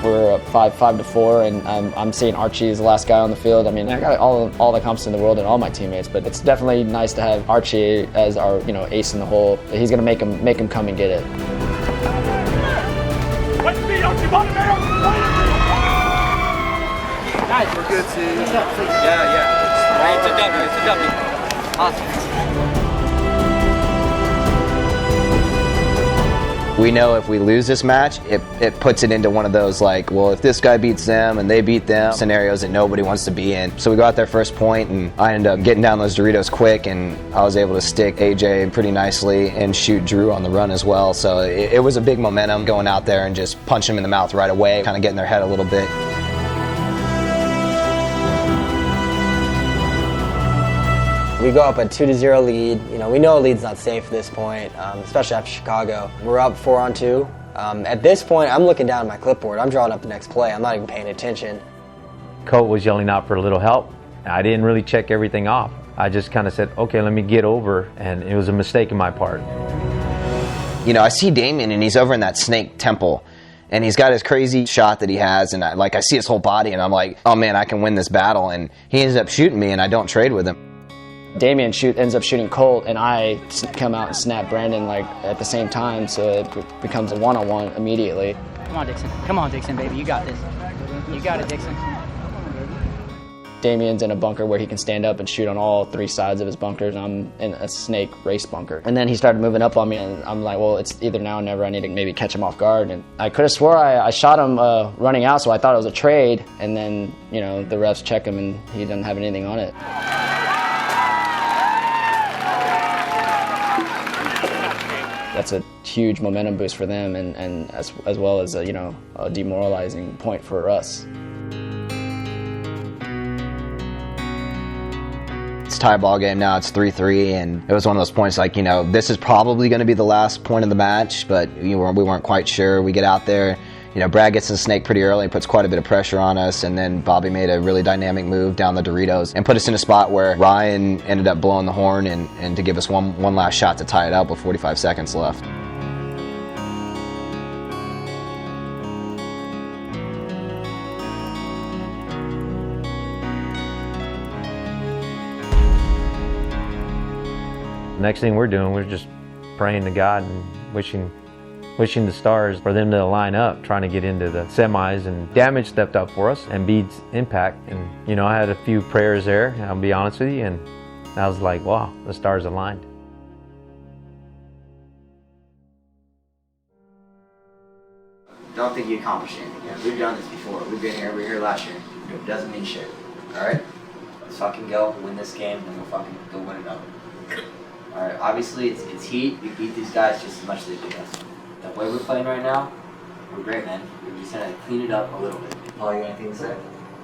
We're up 5-4, and I'm seeing Archie as the last guy on the field. I mean, I got all the confidence in the world and all my teammates, but it's definitely nice to have Archie as our ace in the hole. He's gonna make him come and get it. Guys, we're good team. Yeah. It's a W. It's a W. Awesome. We know if we lose this match, it puts it into one of those like, well, if this guy beats them and they beat them, scenarios that nobody wants to be in. So we got their first point, and I ended up getting down those Doritos quick, and I was able to stick AJ pretty nicely and shoot Drew on the run as well. So it was a big momentum going out there and just punching them in the mouth right away, kind of getting their head a little bit. We go up a 2-0 lead. We know a lead's not safe at this point, especially after Chicago. We're up 4-on-2. At this point, I'm looking down at my clipboard. I'm drawing up the next play. I'm not even paying attention. Coach was yelling out for a little help. I didn't really check everything off. I just kind of said, okay, let me get over, and it was a mistake on my part. I see Damien, and he's over in that snake temple, and he's got his crazy shot that he has, and I see his whole body, and I'm like, oh man, I can win this battle, and he ends up shooting me, and I don't trade with him. Damien ends up shooting Colt, and I come out and snap Brandon at the same time, so it becomes a one-on-one immediately. Come on, Dixon. Come on, Dixon, baby. You got this. You got it, Dixon. Damien's in a bunker where he can stand up and shoot on all 3 sides of his bunkers. I'm in a snake race bunker. And then he started moving up on me, and I'm like, well, it's either now or never. I need to maybe catch him off guard. And I could have swore I shot him running out, so I thought it was a trade. And then, the refs check him, and he doesn't have anything on it. That's a huge momentum boost for them, and as well as a demoralizing point for us. It's a tie ball game now. It's 3-3, and it was one of those points like, this is probably going to be the last point of the match, but we weren't quite sure. We get out there. Brad gets in the snake pretty early and puts quite a bit of pressure on us, and then Bobby made a really dynamic move down the Doritos and put us in a spot where Ryan ended up blowing the horn and to give us one last shot to tie it up with 45 seconds left. Next thing we're doing, we're just praying to God and wishing the stars for them to line up, trying to get into the semis, and Damage stepped up for us and beats Impact. And I had a few prayers there, I'll be honest with you, and I was like, wow, the stars aligned. Don't think you accomplished anything yet. We've done this before. We've been here. We were here last year. It doesn't mean shit. Alright? Let's fucking go, win this game, and then we'll fucking go win another. Alright, obviously it's heat. We beat these guys just as much as they beat us. The way we're playing right now, we're great, man. We're just gonna clean it up a little bit. Paul, you got anything to say?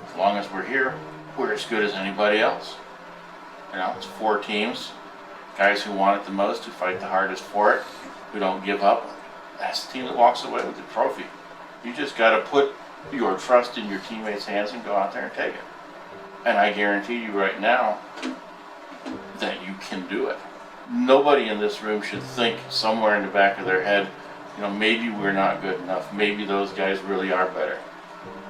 As long as we're here, we're as good as anybody else. It's 4 teams, guys who want it the most, who fight the hardest for it, who don't give up. That's the team that walks away with the trophy. You just gotta put your trust in your teammates' hands and go out there and take it. And I guarantee you right now that you can do it. Nobody in this room should think somewhere in the back of their head, maybe we're not good enough. Maybe those guys really are better.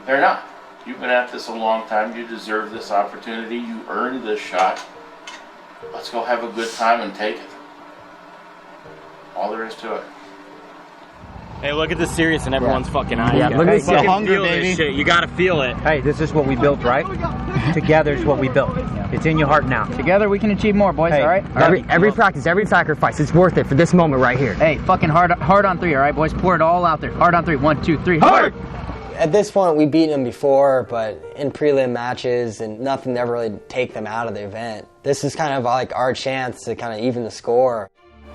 They're not. You've been at this a long time. You deserve this opportunity. You earned this shot. Let's go have a good time and take it. All there is to it. Hey, look at the serious in everyone's fucking eyes. Yeah, look at the hunger, baby. Shit. You gotta feel it. Hey, this is what we built, right? Together is what we built. It's in your heart now. Together we can achieve more, boys, hey, all right? Every practice, every sacrifice, it's worth it for this moment right here. Hey, fucking hard on 3, all right, boys? Pour it all out there. Hard on 3. 1, 2, 3. Hard! At this point, we've beaten them before, but in prelim matches, and nothing to ever really take them out of the event. This is kind of like our chance to kind of even the score.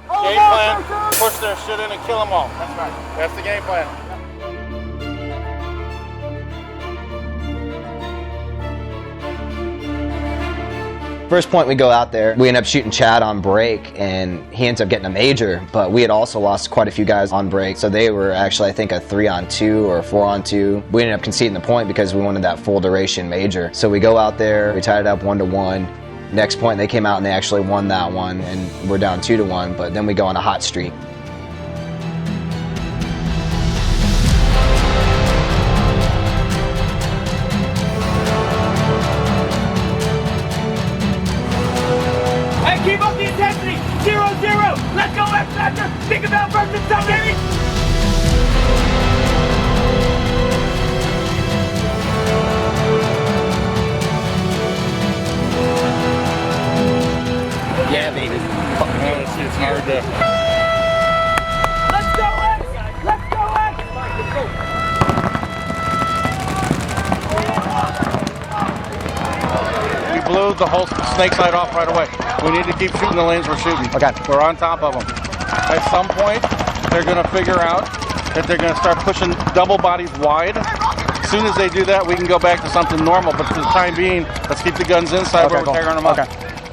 Game plan, push their shit in and kill them all. That's right. That's the game plan. First point we go out there, we end up shooting Chad on break, and he ends up getting a major, but we had also lost quite a few guys on break, so they were actually, I think, a 3-on-2 or a 4-on-2. We ended up conceding the point because we wanted that full duration major. So we go out there, we tied it up 1-1. Next point, they came out and they actually won that one, and we're down 2-1, but then we go on a hot streak. Keep up the intensity. 0-0. Let's go, XFactor. Think about versus time, baby. Yeah, baby. It's hard to... Let's go, X. Let's go, X. Let's go. We blew the whole snake side off right away. We need to keep shooting the lanes we're shooting. Okay. We're on top of them. At some point, they're going to figure out that they're going to start pushing double bodies wide. As soon as they do that, we can go back to something normal. But for the time being, let's keep the guns inside where we're tearing them up.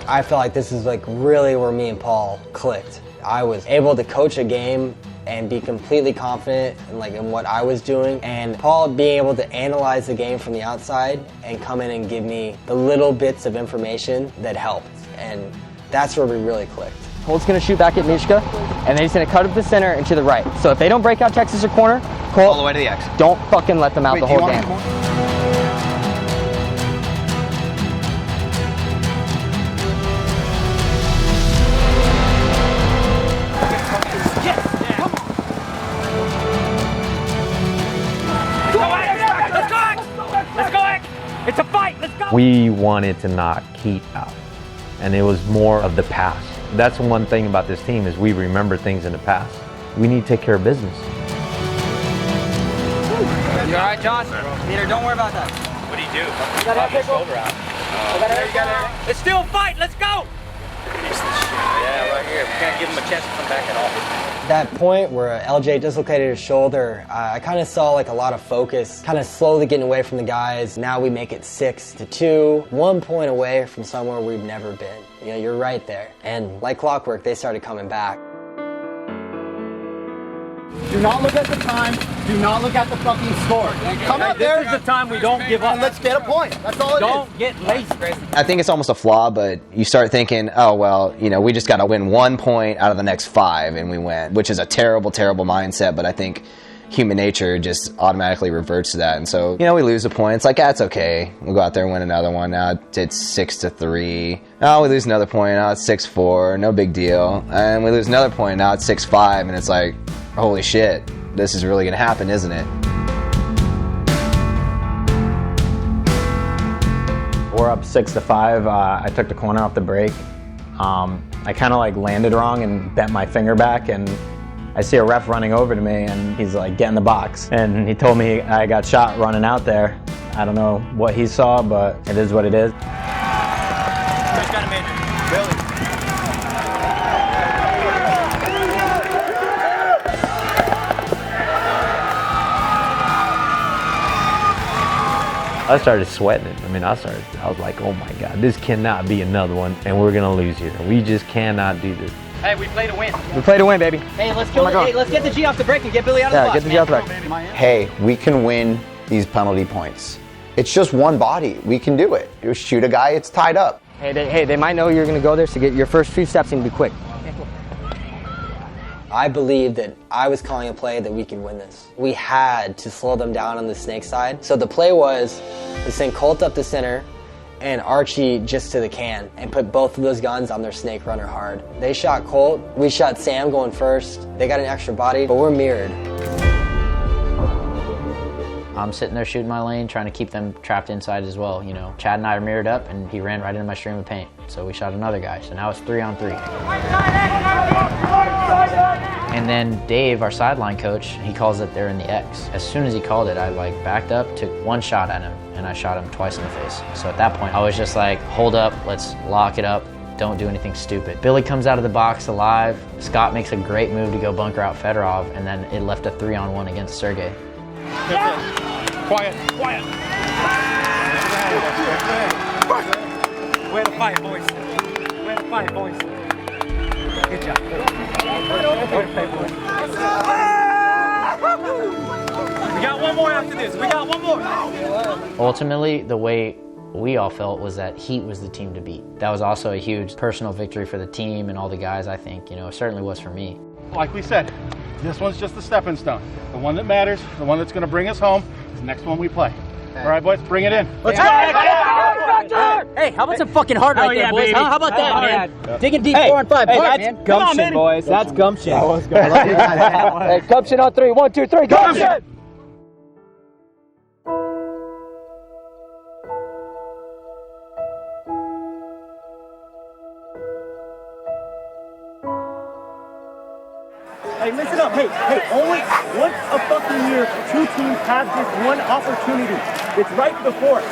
I feel like this is like really where me and Paul clicked. I was able to coach a game and be completely confident in what I was doing, and Paul being able to analyze the game from the outside and come in and give me the little bits of information that helped, and that's where we really clicked. Colt's gonna shoot back at Mishka, and then he's gonna cut up the center and to the right. So if they don't break out Texas or corner, Colt, all the way to the X. Don't fucking let them out the whole game. It's a fight, let's go! We wanted to knock Heat out, and it was more of the past. That's one thing about this team is we remember things in the past. We need to take care of business. You all right, John? Peter, don't worry about that. What do you do? You gotta have your shoulder out. It's still a fight, let's go! Yeah, right here. We can't give him a chance to come back at all. That point where LJ dislocated his shoulder, I kind of saw a lot of focus, kind of slowly getting away from the guys. Now we make it 6-2, 1 point away from somewhere we've never been. You know, you're right there. And like clockwork, they started coming back. Do not look at the time. Do not look at the fucking score. Come out there. This is the time we don't give up. And let's get a point. That's all it is. Don't get lazy. I think it's almost a flaw, but you start thinking, oh, well, we just got to win 1 point out of the next 5 and we win, which is a terrible, terrible mindset, but I think human nature just automatically reverts to that. And so, we lose a point. It's like, it's okay. We'll go out there and win another one. Now it's 6-3. Oh, we lose another point. Now it's 6-4. No big deal. And we lose another point. Now it's 6-5. And it's like, holy shit, this is really going to happen, isn't it? We're up 6-5. I took the corner off the break. I kind of landed wrong and bent my finger back, and I see a ref running over to me, and he's like, get in the box. And he told me I got shot running out there. I don't know what he saw, but it is what it is. Who's got a major? Billy. I started sweating it. I was like, oh my God, this cannot be another one, and we're gonna lose here. We just cannot do this. Hey, we play to win. We play to win, baby. Hey, let's kill Hey, let's get the G off the break and get Billy out of the box. Yeah, get the G off the break. Hey, we can win these penalty points. It's just one body. We can do it. You shoot a guy, it's tied up. Hey, they might know you're gonna go there, so get your first few steps and be quick. I believed that I was calling a play that we could win this. We had to slow them down on the snake side. So the play was to send Colt up the center and Archie just to the can and put both of those guns on their snake runner hard. They shot Colt, we shot Sam going first. They got an extra body, but we're mirrored. I'm sitting there shooting my lane, trying to keep them trapped inside as well. You know, Chad and I are mirrored up, and he ran right into my stream of paint. So we shot another guy. So now it's 3-on-3. And then Dave, our sideline coach, he calls it they're in the X. As soon as he called it, I like backed up, took one shot at him, and I shot him twice in the face. So at that point, I was just like, hold up, let's lock it up. Don't do anything stupid. Billy comes out of the box alive. Scott makes a great move to go bunker out Fedorov, and then it left a 3-on-1 against Sergey. Quiet, quiet. Way to fight, boys. Way to fight, boys. Good job. Way to play, boys. We got one more after this. We got one more. Ultimately, the way we all felt was that Heat was the team to beat. That was also a huge personal victory for the team and all the guys, I think. You know, it certainly was for me. Like we said, this one's just a stepping stone. The one that matters, the one that's going to bring us home, is the next one we play. All right, boys, bring it in. Let's go! Hey, how about some fucking heart right there, boys? Huh? How about that, man? Digging deep, 4 and 5. Hey, Heart, that's man. gumption, boys. That's gumption. Hey, gumption on 3. 1, 2, 3. Gumption! Hey, listen up. Hey, only once a fucking year, 2 teams have this one opportunity. It's right before us.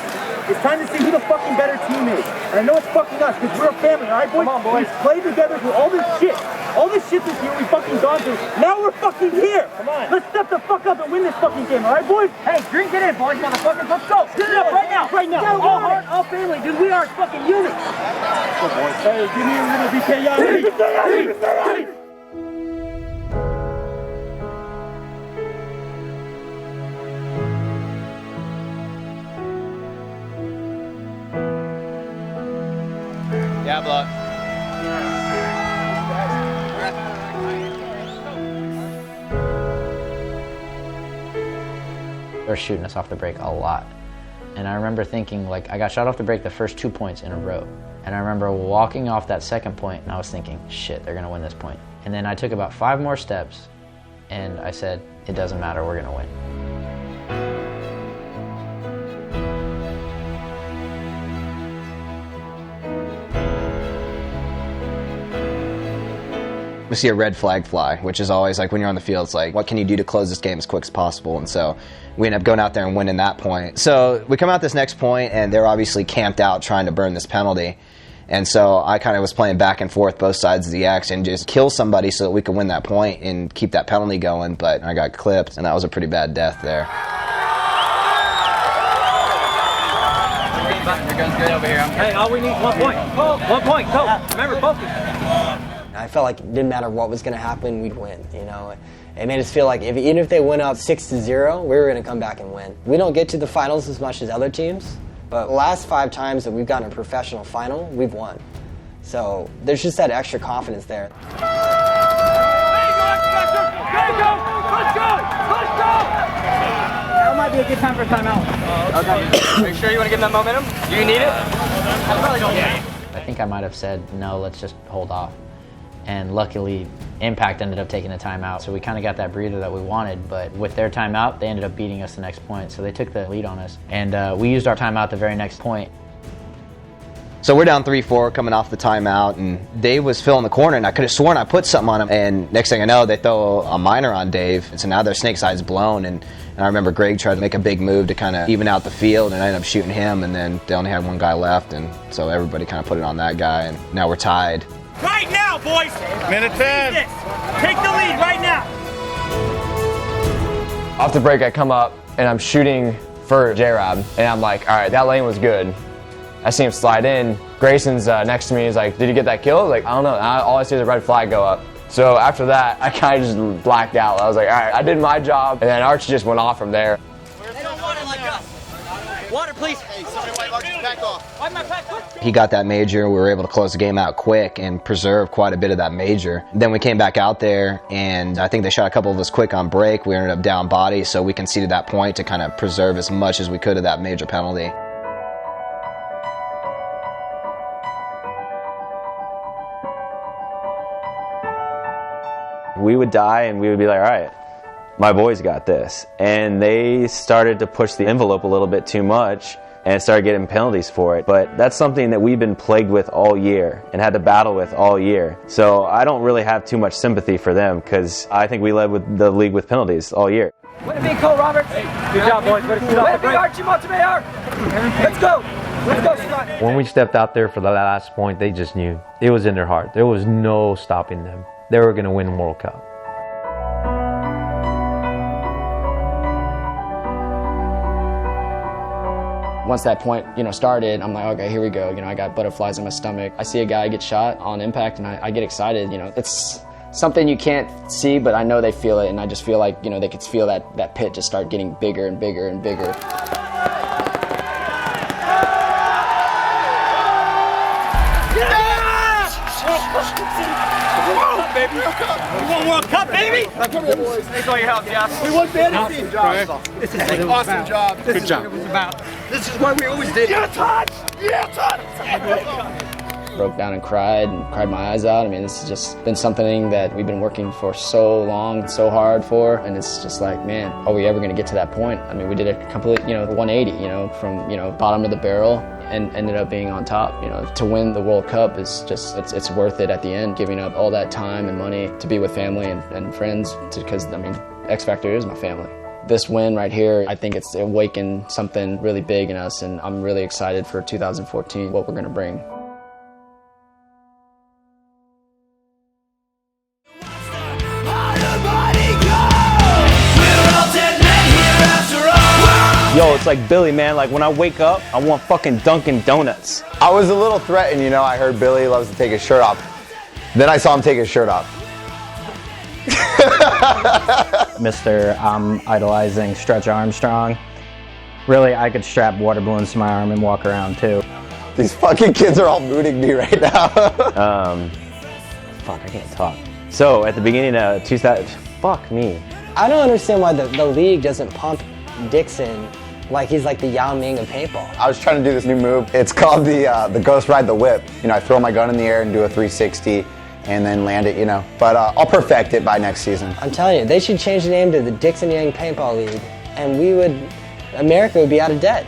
It's time to see who the fucking better team is. And I know it's fucking us, because we're a family, all right, boys? Come on, boys. We've played together through all this shit. All this shit this year we've fucking gone through. Now we're fucking here. Come on. Let's step the fuck up and win this fucking game, all right, boys? Hey, drink it in, boys, motherfuckers. Let's go. Get it up right now. Right now. All heart, all family, dude. We are a fucking unit. Go, boys. Hey, give me a little BKI. Yeah, block. They're shooting us off the break a lot. And I remember thinking, like, I got shot off the break the first 2 points in a row. And I remember walking off that second point and I was thinking, shit, they're gonna win this point. And then I took about 5 more steps and I said, it doesn't matter, we're gonna win. We see a red flag fly, which is always like when you're on the field, it's like, what can you do to close this game as quick as possible? And so we end up going out there and winning that point. So we come out this next point and they're obviously camped out trying to burn this penalty. And so I kind of was playing back and forth both sides of the X and just kill somebody so that we could win that point and keep that penalty going. But I got clipped and that was a pretty bad death there. Your gun's good over here. Hey, all we need is 1 point. 1 point. Go. Remember, focus. I felt like it didn't matter what was going to happen, we'd win. You know, it made us feel like even if they went up 6-0, we were going to come back and win. We don't get to the finals as much as other teams, but the last 5 times that we've gotten a professional final, we've won. So there's just that extra confidence there. Let's go! Now might be a good time for a timeout. Okay. Make sure you want to give them that momentum. Do you need it? I probably don't. I think I might have said, no, let's just hold off. And luckily, Impact ended up taking the timeout, so we kind of got that breather that we wanted, but with their timeout, they ended up beating us the next point, so they took the lead on us. And we used our timeout the very next point. So we're down 3-4 coming off the timeout, and Dave was filling the corner, and I could have sworn I put something on him, and next thing I know, they throw a minor on Dave, and so now their snake's eye's blown, and I remember Greg tried to make a big move to kind of even out the field, and I ended up shooting him, and then they only had 1 guy left, and so everybody kind of put it on that guy, and now we're tied. Right now, boys! Minute 10. Take the lead right now! Off the break, I come up and I'm shooting for J-Rob, and I'm like, all right, that lane was good. I see him slide in. Grayson's next to me. He's like, did you get that kill? I was like, I don't know. All I see is a red flag go up. So after that, I kind of just blacked out. I was like, all right, I did my job, and then Archie just went off from there. They don't want it like us. Water, please. Hey, somebody wipe Archie's pack off. Wipe my pack, quick. He got that major. We were able to close the game out quick and preserve quite a bit of that major. Then we came back out there, and I think they shot a couple of us quick on break. We ended up down body, so we conceded that point to kind of preserve as much as we could of that major penalty. We would die and we would be like, all right, my boys got this. And they started to push the envelope a little bit too much and started getting penalties for it. But that's something that we've been plagued with all year and had to battle with all year. So I don't really have too much sympathy for them because I think we led with the league with penalties all year. Way to be Cole Roberts. Good job, boys. Way to be Archie Montemayor. Let's go. Let's go, Scott. When we stepped out there for the last point, they just knew. It was in their heart. There was no stopping them. They were going to win World Cup. Once that point, started, I'm like, okay, here we go. I got butterflies in my stomach. I see a guy get shot on impact, and I get excited. It's something you can't see, but I know they feel it, and I just feel like, they could feel that pit just start getting bigger and bigger and bigger. Baby. We won World Cup, baby! Thanks for all your help, Jeff. We won fantasy. This is an awesome job. Good job. This is what it was about. This is what we always did. Yeah, Todd! Yeah, Todd! Broke down and cried my eyes out. I mean, this has just been something that we've been working for so long, so hard for, and it's just like, man, are we ever going to get to that point? I mean, we did a complete, 180, from, bottom of the barrel, and ended up being on top. To win the World Cup is just, it's worth it at the end, giving up all that time and money to be with family and friends, because, I mean, XFactor is my family. This win right here, I think it's awakened something really big in us, and I'm really excited for 2014, what we're going to bring. Yo, it's like Billy, man. Like when I wake up, I want fucking Dunkin' Donuts. I was a little threatened, I heard Billy loves to take his shirt off. Then I saw him take his shirt off. Mr. I'm idolizing Stretch Armstrong. Really, I could strap water balloons to my arm and walk around too. These fucking kids are all mooning me right now. Fuck, I can't talk. So at the beginning of 2000, fuck me. I don't understand why the league doesn't pump Dixon like he's like the Yao Ming of paintball. I was trying to do this new move. It's called the Ghost Ride the Whip. I throw my gun in the air and do a 360 and then land it, But I'll perfect it by next season. I'm telling you, they should change the name to the Dixon Yang Paintball League, and America would be out of debt.